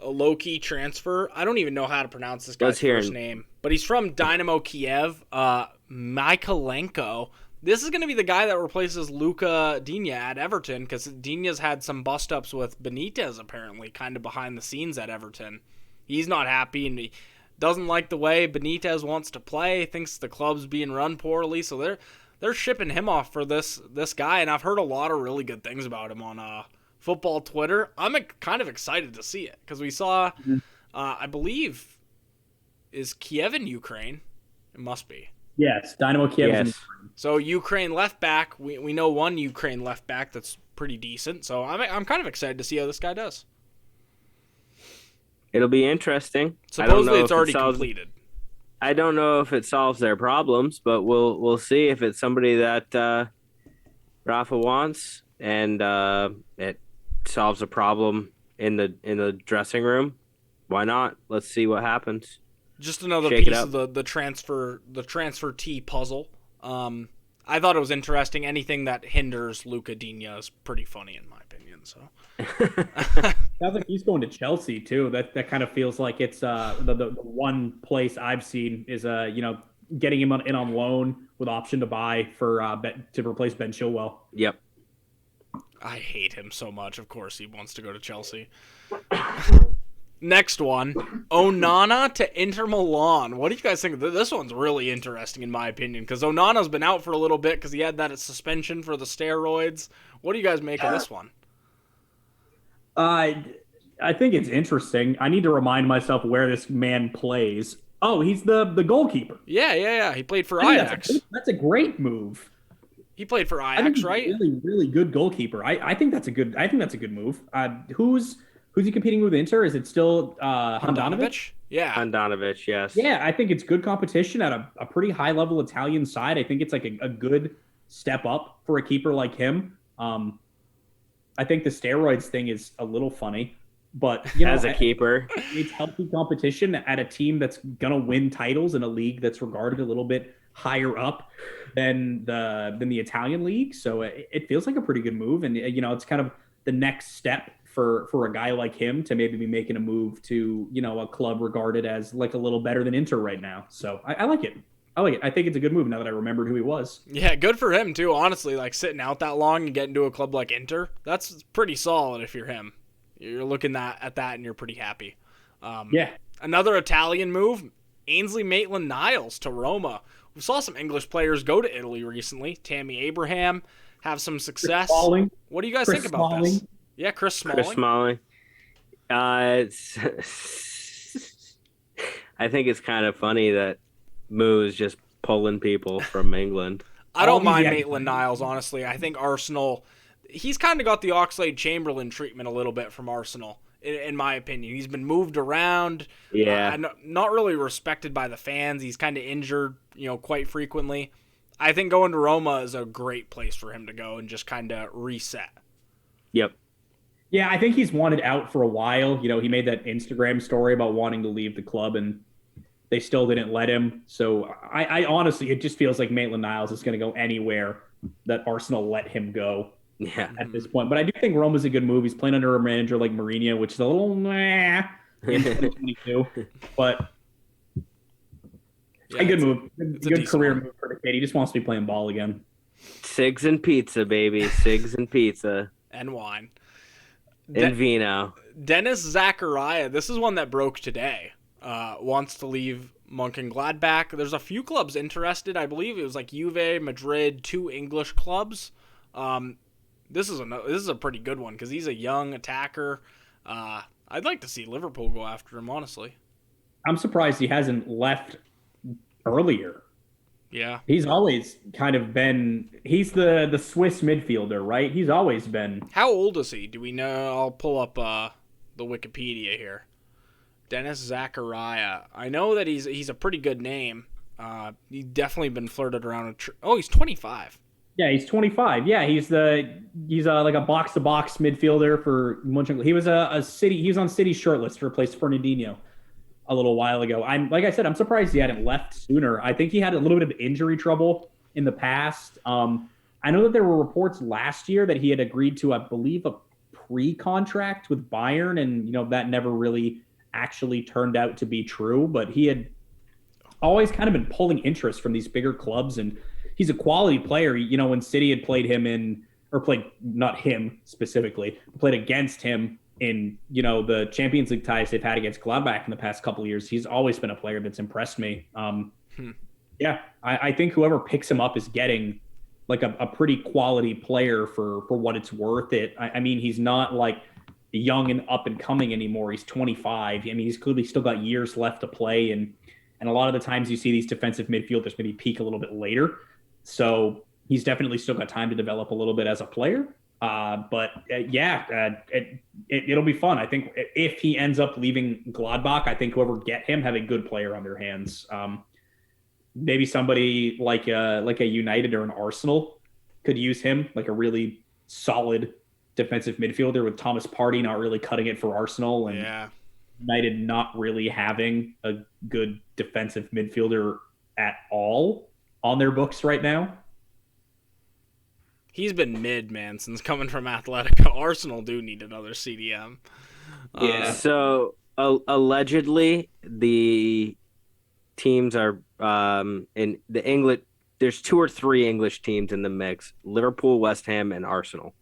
B: low-key transfer? I don't even know how to pronounce this guy's first name, but he's from Dynamo Kiev, Mykolenko. This is going to be the guy that replaces Luka Digne at Everton, because Digne's had some bust-ups with Benitez, apparently, kind of behind the scenes at Everton. He's not happy, and he doesn't like the way Benitez wants to play, thinks the club's being run poorly, so they're shipping him off for this guy, and I've heard a lot of really good things about him on football Twitter. I'm kind of excited to see it because we saw, I believe, is Kiev in Ukraine? It must be.
C: Yes, Dynamo Kiev is in Ukraine.
B: So Ukraine left back. We know one Ukraine left back that's pretty decent. So I'm kind of excited to see how this guy does.
A: It'll be interesting.
B: Supposedly it's already completed.
A: I don't know if it solves their problems, but we'll see if it's somebody that Rafa wants and it solves a problem in the dressing room. Why not? Let's see what happens.
B: Just another piece of the transfer T puzzle. I thought it was interesting. Anything that hinders Luka Digne is pretty funny in my opinion. So
C: sounds like he's going to Chelsea too. That kind of feels like it's the one place I've seen is getting him in on loan with option to buy for to replace Ben Chilwell.
A: Yep.
B: I hate him so much. Of course he wants to go to Chelsea. Next one, Onana to Inter Milan. What do you guys think? This one's really interesting in my opinion because Onana's been out for a little bit because he had that suspension for the steroids. What do you guys make of this one?
C: I think it's interesting. I need to remind myself where this man plays. Oh, he's the goalkeeper.
B: Yeah. He played for Ajax.
C: That's a great move.
B: He played for Ajax, right?
C: Really, really good goalkeeper. I think that's a good move. Who's he competing with Inter? Is it still Handanovic?
B: Yeah.
A: Handanovic, yes.
C: Yeah, I think it's good competition at a pretty high-level Italian side. I think it's like a good step up for a keeper like him. I think the steroids thing is a little funny, but
A: as a keeper,
C: it's healthy competition at a team that's going to win titles in a league that's regarded a little bit higher up than the Italian league. So it feels like a pretty good move. And, it's kind of the next step for a guy like him to maybe be making a move to, a club regarded as like a little better than Inter right now. So I like it. I think it's a good move now that I remembered who he was.
B: Yeah, good for him too, honestly. Like sitting out that long and getting to a club like Inter, that's pretty solid if you're him. You're looking at that and you're pretty happy.
C: Yeah.
B: Another Italian move, Ainsley Maitland-Niles to Roma. We saw some English players go to Italy recently. Tammy Abraham have some success. What do you guys think about this? Yeah, Chris Smalling.
A: I think it's kind of funny that Moo's just pulling people from England.
B: I don't mind Maitland-Niles, honestly. I think Arsenal, he's kind of got the Oxlade-Chamberlain treatment a little bit from Arsenal, in my opinion. He's been moved around.
A: Yeah.
B: Not really respected by the fans. He's kind of injured, quite frequently. I think going to Roma is a great place for him to go and just kind of reset.
A: Yep.
C: Yeah, I think he's wanted out for a while. He made that Instagram story about wanting to leave the club, and they still didn't let him. So I honestly, it just feels like Maitland-Niles is going to go anywhere that Arsenal let him go
A: Yeah.
C: at this point. But I do think Roma's a good move. He's playing under a manager like Mourinho, which is a little meh in 2022, but
B: Yeah,
C: a good move.
B: it's a
C: Good
B: decent
C: career
B: one.
C: move for the kid. He just wants to be playing ball again.
A: Cigs and pizza, baby. Cigs and pizza.
B: And wine.
A: And vino.
B: Dennis Zachariah, this is one that broke today. Wants to leave Mönchengladbach. There's a few clubs interested. I believe it was like Juve, Madrid, 2 English clubs. This is a pretty good one because he's a young attacker. I'd like to see Liverpool go after him, honestly.
C: I'm surprised he hasn't left earlier.
B: Yeah.
C: He's always kind of been. He's the Swiss midfielder, right? He's always been.
B: How old is he? Do we know? I'll pull up the Wikipedia here. Dennis Zachariah. I know that he's a pretty good name. He's definitely been flirted around. He's 25.
C: Yeah, he's 25. Yeah, he's like a box to box midfielder for Mönchengladbach. He was He was on City's shortlist to replace Fernandinho a little while ago. I'm surprised he hadn't left sooner. I think he had a little bit of injury trouble in the past. I know that there were reports last year that he had agreed to, I believe, a pre-contract with Bayern, and that never really actually turned out to be true. But he had always kind of been pulling interest from these bigger clubs, and he's a quality player. When City had played him not him specifically, played against him in the Champions League ties they've had against Gladbach in the past couple of years, he's always been a player that's impressed me. Yeah, I think whoever picks him up is getting like a pretty quality player for what it's worth. I mean, he's not like young and up and coming anymore. He's 25. I mean, he's clearly still got years left to play, and a lot of the times you see these defensive midfielders maybe peak a little bit later. So he's definitely still got time to develop a little bit as a player. It'll be fun. I think if he ends up leaving Gladbach, I think whoever get him have a good player on their hands. Maybe somebody like a United or an Arsenal could use him, like a really solid defensive midfielder with Thomas Partey not really cutting it for Arsenal, and United not really having a good defensive midfielder at all on their books right now.
B: He's been mid, man, since coming from Atletico. Arsenal do need another CDM.
A: Yeah. So allegedly, the teams are in the English. There's 2 or 3 English teams in the mix: Liverpool, West Ham, and Arsenal.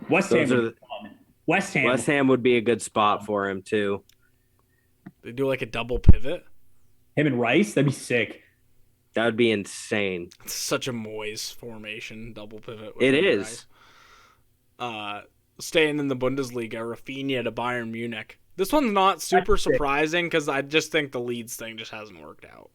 C: West Ham
A: would be a good spot for him too.
B: They do like a double pivot.
C: Him and Rice, that'd be sick.
A: That would be insane.
B: It's such a Moyes formation, double pivot.
A: It is.
B: Staying in the Bundesliga, Rafinha to Bayern Munich. This one's not super surprising because I just think the Leeds thing just hasn't worked out.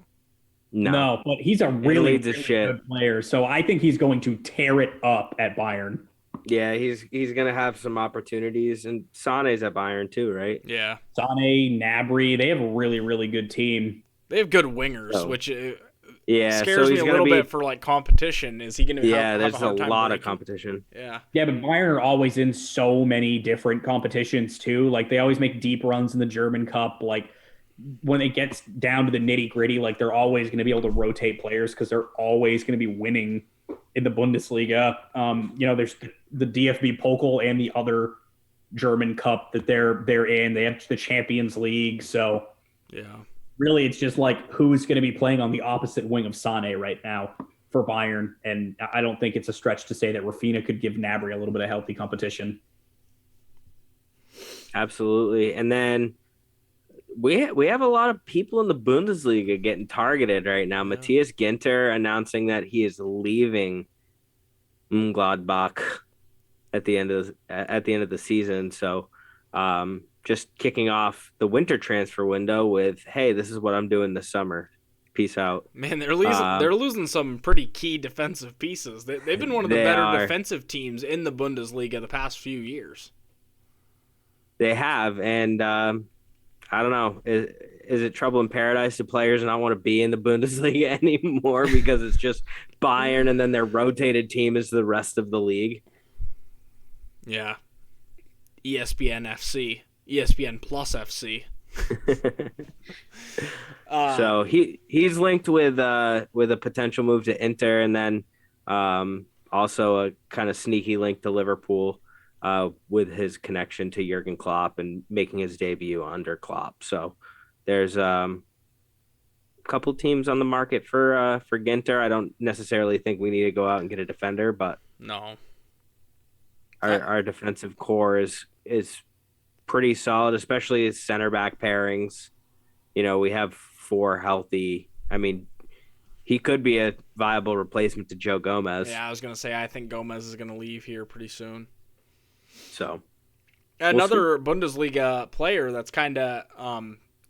C: No, but he's a really good player, so I think he's going to tear it up at Bayern.
A: Yeah, he's going to have some opportunities, and Sané's at Bayern too, right?
B: Yeah.
C: Sané, Gnabry, they have a really, really good team.
B: They have good wingers, which
A: so
B: scares me a little bit for like competition. Is he going to have
A: there's
B: a
A: lot of competition.
B: Yeah,
C: but Bayern are always in so many different competitions too. Like they always make deep runs in the German Cup. Like when it gets down to the nitty gritty, like they're always going to be able to rotate players because they're always going to be winning in the Bundesliga. There's the DFB Pokal and the other German Cup that they're in. They have the Champions League, so
B: yeah.
C: Really, it's just like who's going to be playing on the opposite wing of Sané right now for Bayern, and I don't think it's a stretch to say that Rafinha could give Gnabry a little bit of healthy competition.
A: Absolutely, and then we have a lot of people in the Bundesliga getting targeted right now. Yeah. Matthias Ginter announcing that he is leaving Gladbach at the end of the season. So, just kicking off the winter transfer window with, hey, this is what I'm doing this summer. Peace out.
B: Man, they're losing some pretty key defensive pieces. They've been one of the better defensive teams in the Bundesliga the past few years.
A: They have, and I don't know. Is it trouble in paradise to players not want to be in the Bundesliga anymore because it's just Bayern and then their rotated team is the rest of the league?
B: Yeah. ESPN FC, ESPN Plus FC.
A: So he's linked with a potential move to Inter, and then also a kind of sneaky link to Liverpool with his connection to Jurgen Klopp and making his debut under Klopp. So there's a couple teams on the market for Ginter. I don't necessarily think we need to go out and get a defender, but
B: no,
A: our defensive core is pretty solid, especially his center back pairings. We have 4 healthy. I mean, he could be a viable replacement to Joe Gomez.
B: Yeah, I was going to say, I think Gomez is going to leave here pretty soon.
A: So
B: another Bundesliga player that's kind of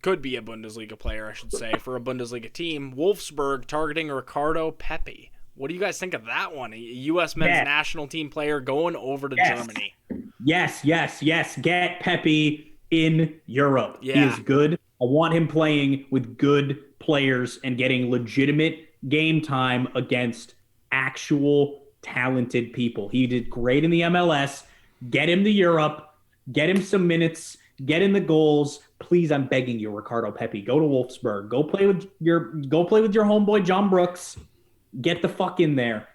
B: could be a Bundesliga player, I should say, for a Bundesliga team. Wolfsburg targeting Ricardo Pepi. What do you guys think of that one? A U.S. men's national team player going over to Germany.
C: Yes. Get Pepi in Europe.
B: Yeah.
C: He is good. I want him playing with good players and getting legitimate game time against actual talented people. He did great in the MLS. Get him to Europe. Get him some minutes. Get in the goals. Please, I'm begging you, Ricardo Pepi. Go to Wolfsburg. Go play with your homeboy John Brooks. Get the fuck in there.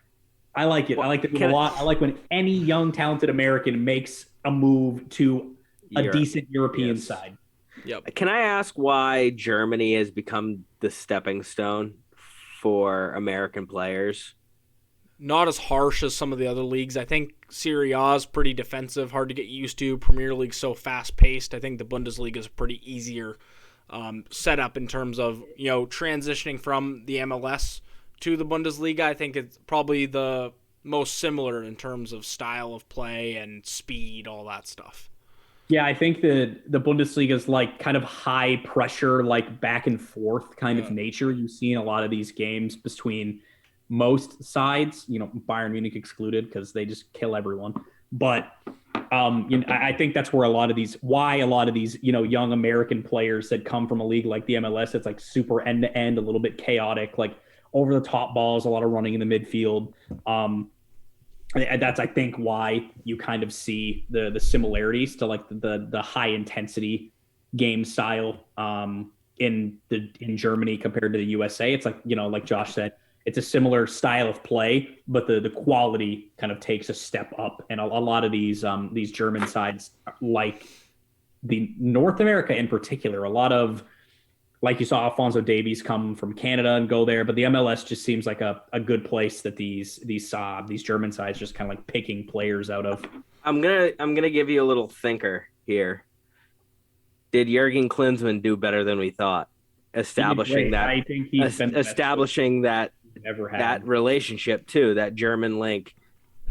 C: I like it. I like it a lot. I like when any young, talented American makes a move to a decent European side.
B: Yep.
A: Can I ask why Germany has become the stepping stone for American players?
B: Not as harsh as some of the other leagues. I think Serie A is pretty defensive, hard to get used to. Premier League's so fast-paced. I think the Bundesliga is pretty easier setup in terms of transitioning from the MLS to the Bundesliga. I think it's probably the most similar in terms of style of play and speed, all that stuff.
C: Yeah, I think the Bundesliga is like kind of high pressure, like back and forth kind of nature. You see in a lot of these games between most sides, Bayern Munich excluded because they just kill everyone. But I think that's where a lot of these young American players that come from a league like the MLS, it's like super end to end, a little bit chaotic, like over the top balls, a lot of running in the midfield. That's, I think, why you kind of see the similarities to like the high intensity game style in Germany compared to the USA. It's like, like Josh said, it's a similar style of play, but the quality kind of takes a step up. And a lot of these German sides, like the North America in particular, a lot of, like you saw Alphonso Davies come from Canada and go there, but the MLS just seems like a good place that these German sides just kind of like picking players out of.
A: I'm gonna give you a little thinker here. Did Jurgen Klinsmann do better than we thought? Establishing that,
C: I think he's
A: establishing that relationship too, that German link.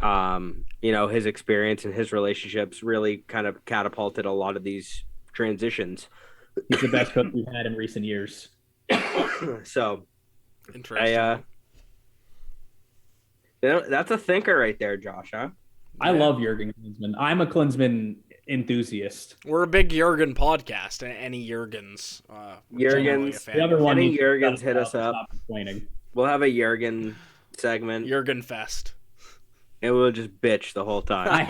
A: His experience and his relationships really kind of catapulted a lot of these transitions.
C: He's the best coach we've had in recent years.
A: So,
B: interesting.
A: That's a thinker right there, Josh. Huh?
C: I love Jurgen Klinsmann. I'm a Klinsmann enthusiast.
B: We're a big Jurgen podcast. Any Jurgens?
A: The other one. Any Jurgens hit us up. We'll have a Jurgen segment.
B: Jurgen Fest.
A: And we'll just bitch the whole time.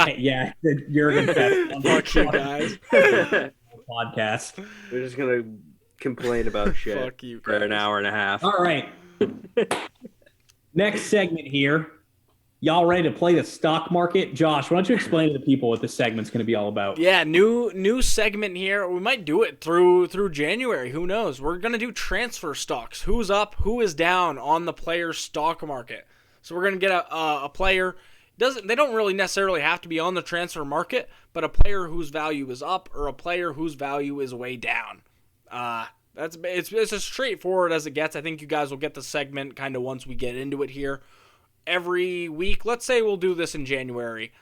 C: The Jurgen Fest.
B: Fuck you guys.
C: Podcast.
A: We're just gonna complain about shit
B: Fuck you
A: for an hour and a half.
C: All right. Next segment here. Y'all ready to play the stock market? Josh, why don't you explain to the people what this segment's going to be all about?
B: Yeah, new segment here. We might do it through January. Who knows? We're going to do transfer stocks. Who's up, who is down on the player stock market. So we're going to get a player. They don't really necessarily have to be on the transfer market, but a player whose value is up or a player whose value is way down. It's as straightforward as it gets. I think you guys will get the segment kind of once we get into it here. Every week, let's say we'll do this in January.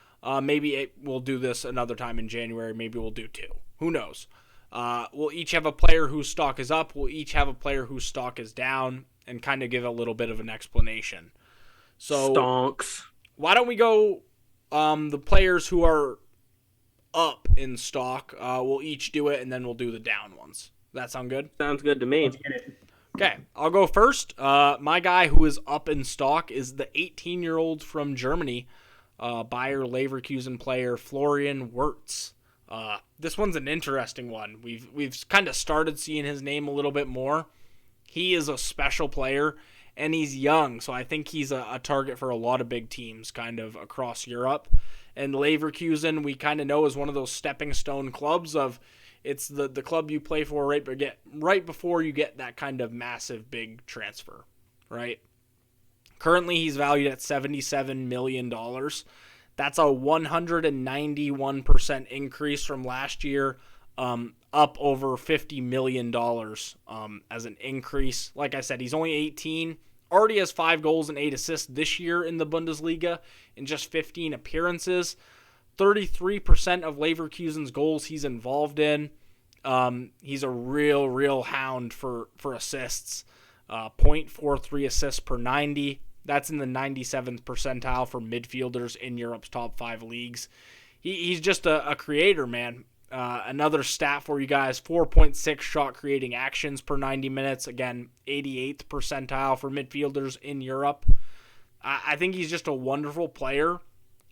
B: Maybe we'll do this another time in January. Maybe we'll do 2. Who knows? We'll each have a player whose stock is up. We'll each have a player whose stock is down and kind of give a little bit of an explanation. So
A: Stonks.
B: Why don't we go the players who are up in stock, we'll each do it, and then we'll do the down ones. Does that sound good?
A: Sounds good to me.
B: Okay, I'll go first. My guy who is up in stock is the 18-year-old from Germany, Bayer Leverkusen player Florian Wirtz. This one's an interesting one. We've kind of started seeing his name a little bit more. He is a special player, and he's young, so I think he's a target for a lot of big teams kind of across Europe. And Leverkusen, we kind of know, is one of those stepping stone clubs of it's the club you play for right before you get that kind of massive big transfer, right? Currently, he's valued at $77 million. That's a 191% increase from last year, up over $50 million as an increase. Like I said, he's only 18, already has 5 goals and 8 assists this year in the Bundesliga in just 15 appearances. 33% of Leverkusen's goals he's involved in. He's a real hound for assists. 0.43 assists per 90. That's in the 97th percentile for midfielders in Europe's top 5 leagues. He's just a creator, man. Another stat for you guys, 4.6 shot creating actions per 90 minutes. Again, 88th percentile for midfielders in Europe. I think he's just a wonderful player.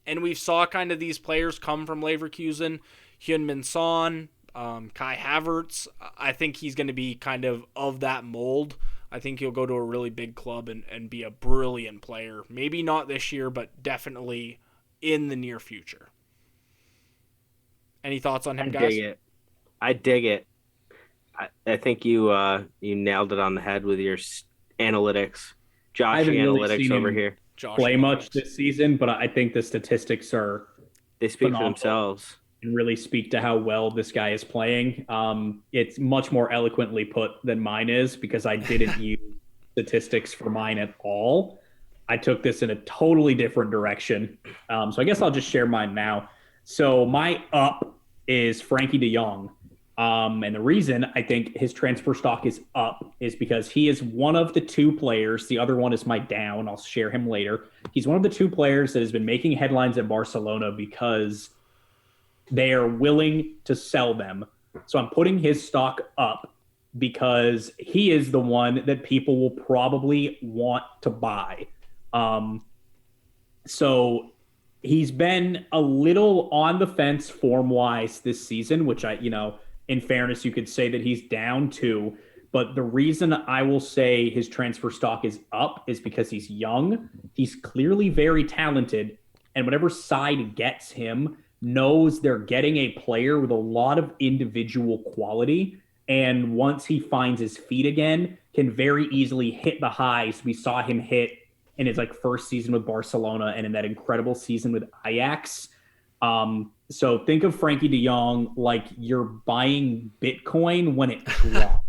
B: And we saw kind of these players come from Leverkusen. Heung-min Son, Kai Havertz. I think he's going to be kind of that mold. I think he'll go to a really big club and be a brilliant player. Maybe not this year, but definitely in the near future. Any thoughts on him, guys?
A: I dig it. I think you nailed it on the head with your analytics. Josh analytics over here.
C: Play much this season, but I think the statistics
A: they speak for themselves
C: and really speak to how well this guy is playing. It's much more eloquently put than mine is because I didn't use statistics for mine at all. I took this in a totally different direction. So I guess I'll just share mine now. So my up is Frankie de Jong. And the reason I think his transfer stock is up is because he is one of the 2 players. The other one is my down. I'll share him later. He's one of the 2 players that has been making headlines at Barcelona because they are willing to sell them. So I'm putting his stock up because he is the one that people will probably want to buy. So he's been a little on the fence form-wise this season, which in fairness, you could say that he's down to. But the reason I will say his transfer stock is up is because he's young. He's clearly very talented. And whatever side gets him knows they're getting a player with a lot of individual quality. And once he finds his feet again, can very easily hit the highs we saw him hit in his first season with Barcelona and in that incredible season with Ajax. So think of Frankie de Jong like you're buying Bitcoin when it drops.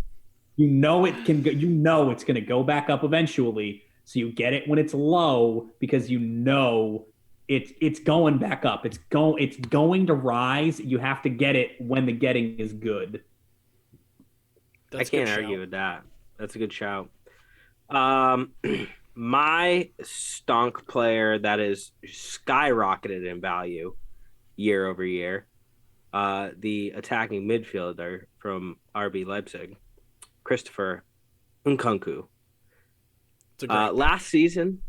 C: It can go, it's going to go back up eventually. So you get it when it's low because it's going back up. It's going to rise. You have to get it when the getting is good.
A: I can't argue with that. That's a good shout. My stunk player that is skyrocketed in value year over year, the attacking midfielder from RB Leipzig, Christopher Nkunku. Last season,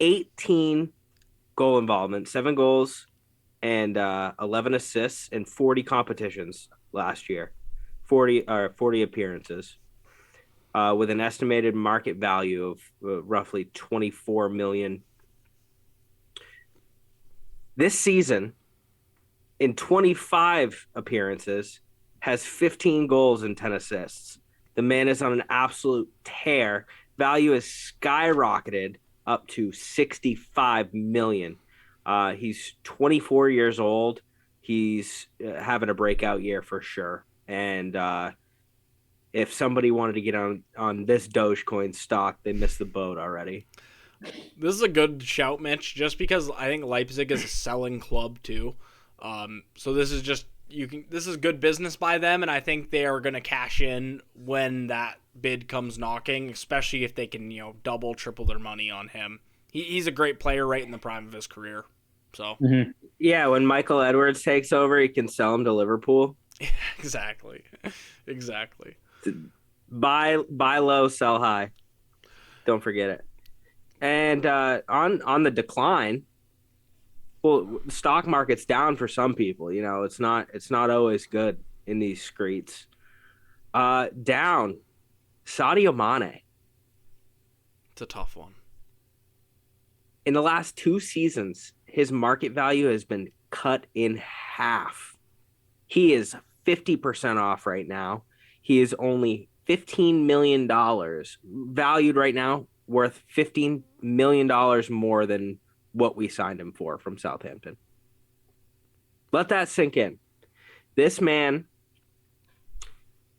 A: 18 goal involvement, 7 goals and 11 assists in 40 competitions last year, 40 appearances. With an estimated market value of roughly $24 million. This season, in 25 appearances, has 15 goals and 10 assists. The man is on an absolute tear. Value is skyrocketed up to $65 million. He's 24 years old. He's having a breakout year for sure. And if somebody wanted to get on this Dogecoin stock, they missed the boat already.
B: This is a good shout, Mitch, just because I think Leipzig is a selling club too. So this is just this is good business by them, and I think they are going to cash in when that bid comes knocking, especially if they can double, triple their money on him. He's a great player right in the prime of his career. So
A: yeah, when Michael Edwards takes over, he can sell him to Liverpool.
B: Exactly.
A: Buy low, sell high. Don't forget it. And on the decline, Well, the stock market's down for some people. You know, it's not always good in these streets. Down, Sadio Mane.
B: It's a tough one.
A: In the last 2 seasons, his market value has been cut in half. He is 50% off right now. He is only $15 million valued right now, worth $15 million more than what we signed him for from Southampton. Let that sink in. This man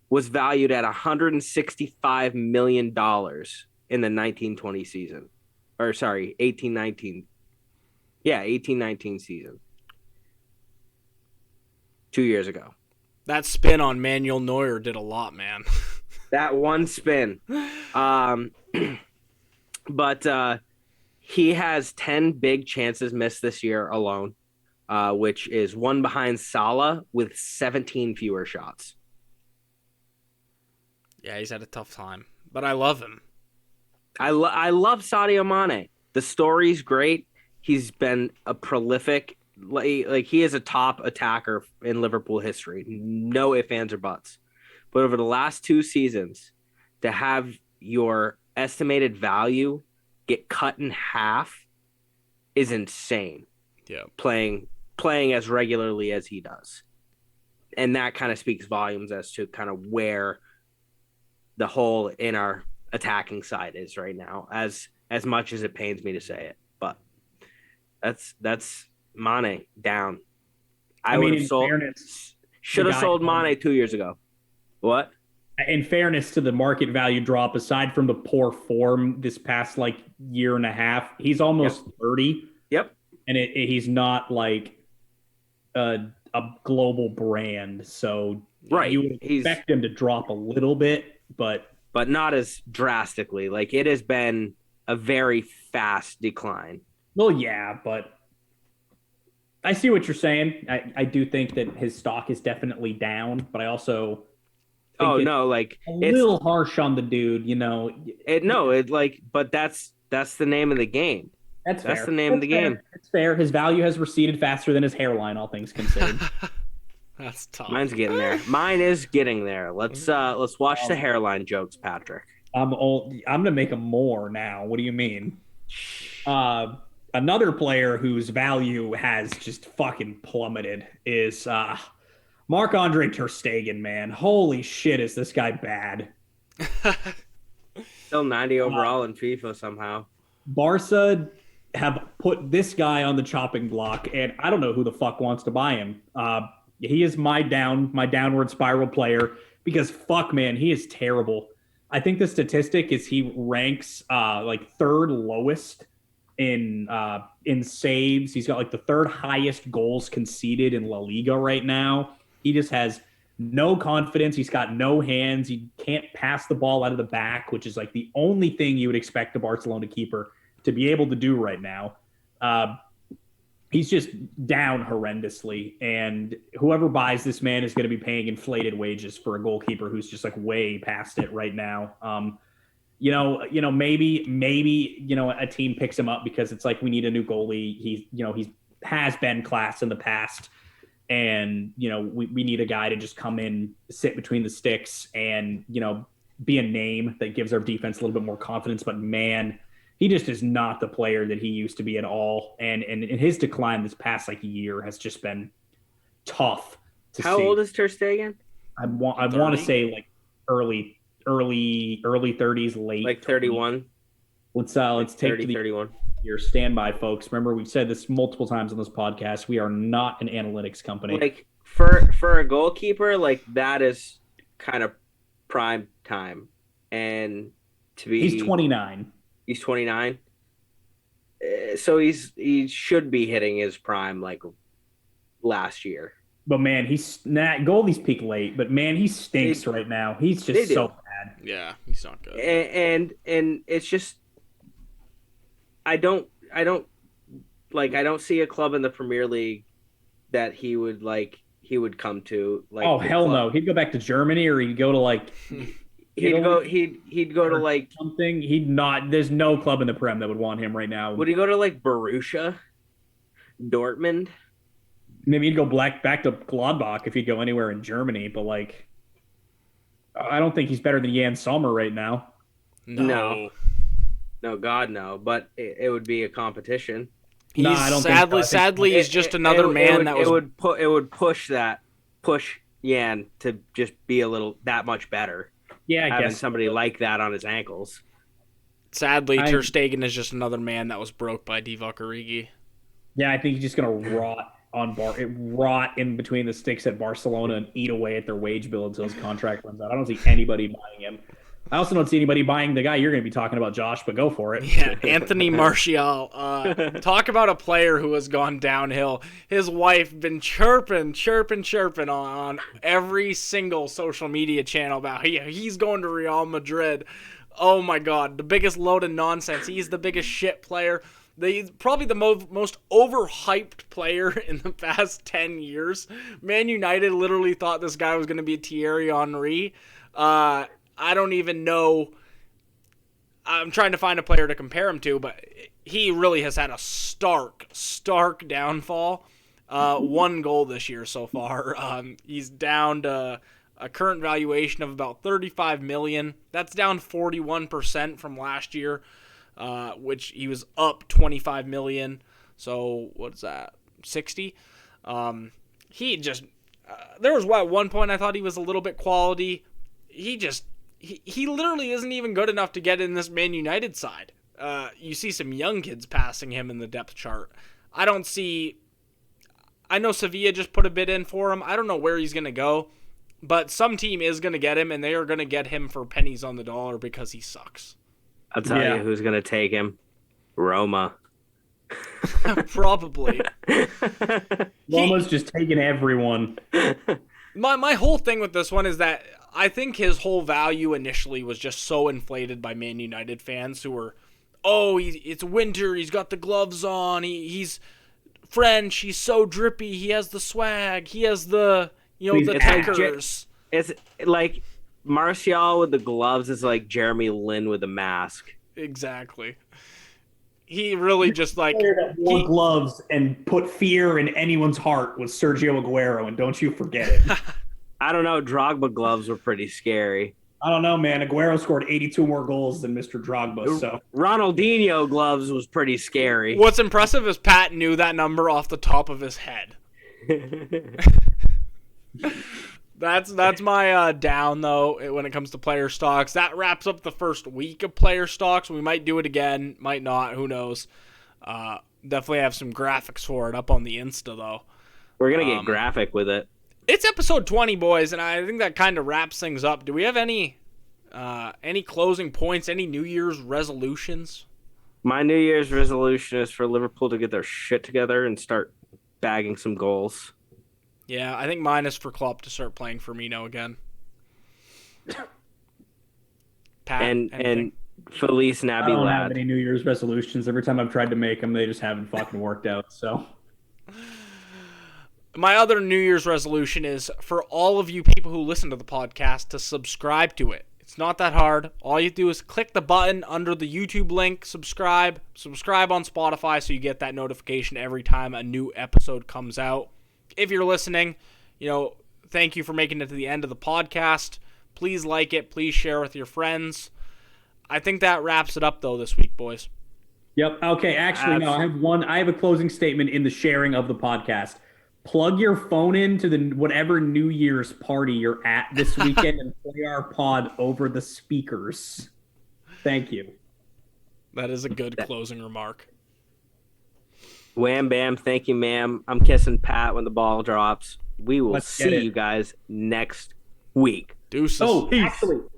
A: was valued at $165 million in the 1920 season. Or sorry, 1819. Yeah, 1819 season. 2 years ago.
B: That spin on Manuel Neuer did a lot, man.
A: That one spin. But he has 10 big chances missed this year alone, which is one behind Salah with 17 fewer shots.
B: Yeah, he's had a tough time, but I love him.
A: I love Sadio Mane. The story's great. He's been a prolific, like he is a top attacker in Liverpool history. No ifs, ands, or buts. But over the last 2 seasons, to have your estimated value get cut in half is insane.
B: Yeah,
A: playing as regularly as he does, and that kind of speaks volumes as to kind of where the hole in our attacking side is right now. As much as it pains me to say it, but that's Mane down. I would have sold. Should have sold Mane 2 years ago. What?
C: In fairness to the market value drop, aside from the poor form this past year and a half, he's almost 30.
A: Yep.
C: And he's not like a global brand. So
A: right.
C: You would expect him to drop a little bit, but
A: not as drastically. Like, it has been a very fast decline.
C: Well, yeah, but I see what you're saying. I do think that his stock is definitely down, but I also think a little harsh on the dude, you know.
A: But that's the name of the game.
C: That's fair.
A: The name of the game.
C: It's fair. His value has receded faster than his hairline, all things considered.
B: That's tough.
A: Mine's getting there. Mine is getting there. Let's watch the hairline jokes, Patrick.
C: I'm gonna make them more now. What do you mean? Another player whose value has just fucking plummeted is Marc-Andre Ter Stegen, man. Holy shit, is this guy bad?
A: Still 90 overall in FIFA somehow.
C: Barca have put this guy on the chopping block, and I don't know who the fuck wants to buy him. He is my downward spiral player because fuck, man, he is terrible. I think the statistic is he ranks third lowest in saves. He's got the third highest goals conceded in La Liga right now. He just has no confidence. He's got no hands. He can't pass the ball out of the back, which is the only thing you would expect a Barcelona keeper to be able to do right now. He's just down horrendously, and whoever buys this man is going to be paying inflated wages for a goalkeeper who's just way past it right now. Maybe a team picks him up because it's we need a new goalie. He's has been class in the past, and we need a guy to just come in, sit between the sticks, and be a name that gives our defense a little bit more confidence. But man, he just is not the player that he used to be at all. And his decline this past year has just been tough to see.
A: How old is Ter Stegen?
C: I want to say early 30s, late
A: 31.
C: Let's take
A: 30, 31.
C: Your standby, folks. Remember, we've said this multiple times on this podcast. We are not an analytics company.
A: For a goalkeeper, that is kind of prime time. And
C: he's 29.
A: He's 29. So he should be hitting his prime last year.
C: But man, goalies peak late, but man, he stinks right now. He's just so bad.
B: Yeah, he's not good.
A: And it's just I don't see a club in the Premier League that he would come to.
C: Hell no. He'd go back to Germany, or he'd go to
A: He'd go to
C: something. There's no club in the Prem that would want him right now.
A: Would he go to Borussia? Dortmund.
C: Maybe he'd go back to Gladbach if he'd go anywhere in Germany, but like, I don't think he's better than Jan Sommer right now.
A: No, God, no. But it would be a competition.
C: I don't think so.
B: Sadly, he's just another man that was.
A: It would push Jan to just be that much better.
C: Yeah, I
A: having
C: guess
A: somebody like that on his ankles.
B: Sadly, Ter Stegen is just another man that was broke by Divock Origi.
C: Yeah, I think he's just gonna rot in between the sticks at Barcelona and eat away at their wage bill until his contract runs out. I don't see anybody buying him. I also don't see anybody buying the guy you're going to be talking about, Josh, but go for it.
B: Yeah, Anthony Martial. Talk about a player who has gone downhill. His wife been chirping on every single social media channel about he's going to Real Madrid. Oh, my God. The biggest load of nonsense. He's the biggest shit player. He's probably the most overhyped player in the past 10 years. Man United literally thought this guy was going to be Thierry Henry. I don't even know. I'm trying to find a player to compare him to, but he really has had a stark downfall. 1 goal this year so far. He's down to a current valuation of about $35 million. That's down 41% from last year, which he was up $25 million. So what's that? 60. He just there was at one point I thought he was a little bit quality. He literally isn't even good enough to get in this Man United side. You see some young kids passing him in the depth chart. I know Sevilla just put a bid in for him. I don't know where he's going to go, but some team is going to get him, and they are going to get him for pennies on the dollar because he sucks.
A: I'll tell you who's going to take him. Roma.
B: Probably.
C: Roma's just taking everyone.
B: My whole thing with this one is that I think his whole value initially was just so inflated by Man United fans who were, it's winter, he's got the gloves on, he's French, he's so drippy, he has the swag, he has the tickers.
A: It's like Martial with the gloves is like Jeremy Lin with a mask.
B: Exactly. He really just
C: wore gloves and put fear in anyone's heart was Sergio Aguero, and don't you forget it.
A: I don't know. Drogba gloves were pretty scary.
C: I don't know, man. Aguero scored 82 more goals than Mr. Drogba. So
A: Ronaldinho gloves was pretty scary.
B: What's impressive is Pat knew that number off the top of his head. That's my down, though, when it comes to player stocks. That wraps up the first week of player stocks. We might do it again, might not, who knows. Definitely have some graphics for it up on the Insta, though.
A: We're going to get graphic with it.
B: It's episode 20, boys, and I think that kind of wraps things up. Do we have any closing points, any New Year's resolutions?
A: My New Year's resolution is for Liverpool to get their shit together and start bagging some goals.
B: Yeah, I think mine is for Klopp to start playing Firmino again. Pat,
A: and Felice Naby
C: I don't
A: lad.
C: have any New Year's resolutions. Every time I've tried to make them, they just haven't fucking worked out. So,
B: my other New Year's resolution is for all of you people who listen to the podcast to subscribe to it. It's not that hard. All you do is click the button under the YouTube link, subscribe on Spotify so you get that notification every time a new episode comes out. If you're listening, thank you for making it to the end of the podcast. Please like it. Please share with your friends. I think that wraps it up, though, this week, boys.
C: Yep. Okay. Actually, no. I have a closing statement in the sharing of the podcast. Plug your phone into whatever New Year's party you're at this weekend and play our pod over the speakers. Thank you.
B: That is a good closing remark.
A: Wham bam. Thank you, ma'am. I'm kissing Pat when the ball drops. We will see you guys next week.
B: Deuces.
C: Oh,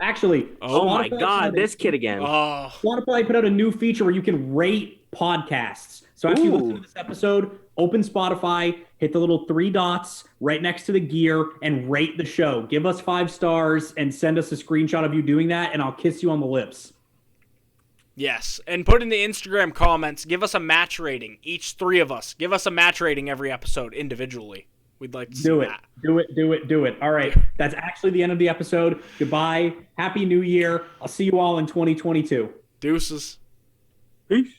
C: actually.
A: Oh my God, this kid again.
C: Spotify put out a new feature where you can rate podcasts. So after you listen to this episode, open Spotify, hit the little 3 dots right next to the gear, and rate the show. Give us 5 stars and send us a screenshot of you doing that, and I'll kiss you on the lips.
B: Yes, and put in the Instagram comments, give us a match rating. Each 3 of us. Give us a match rating every episode individually. We'd like to see that.
C: Do it. All right. That's actually the end of the episode. Goodbye. Happy New Year. I'll see you all in 2022.
B: Deuces.
A: Peace.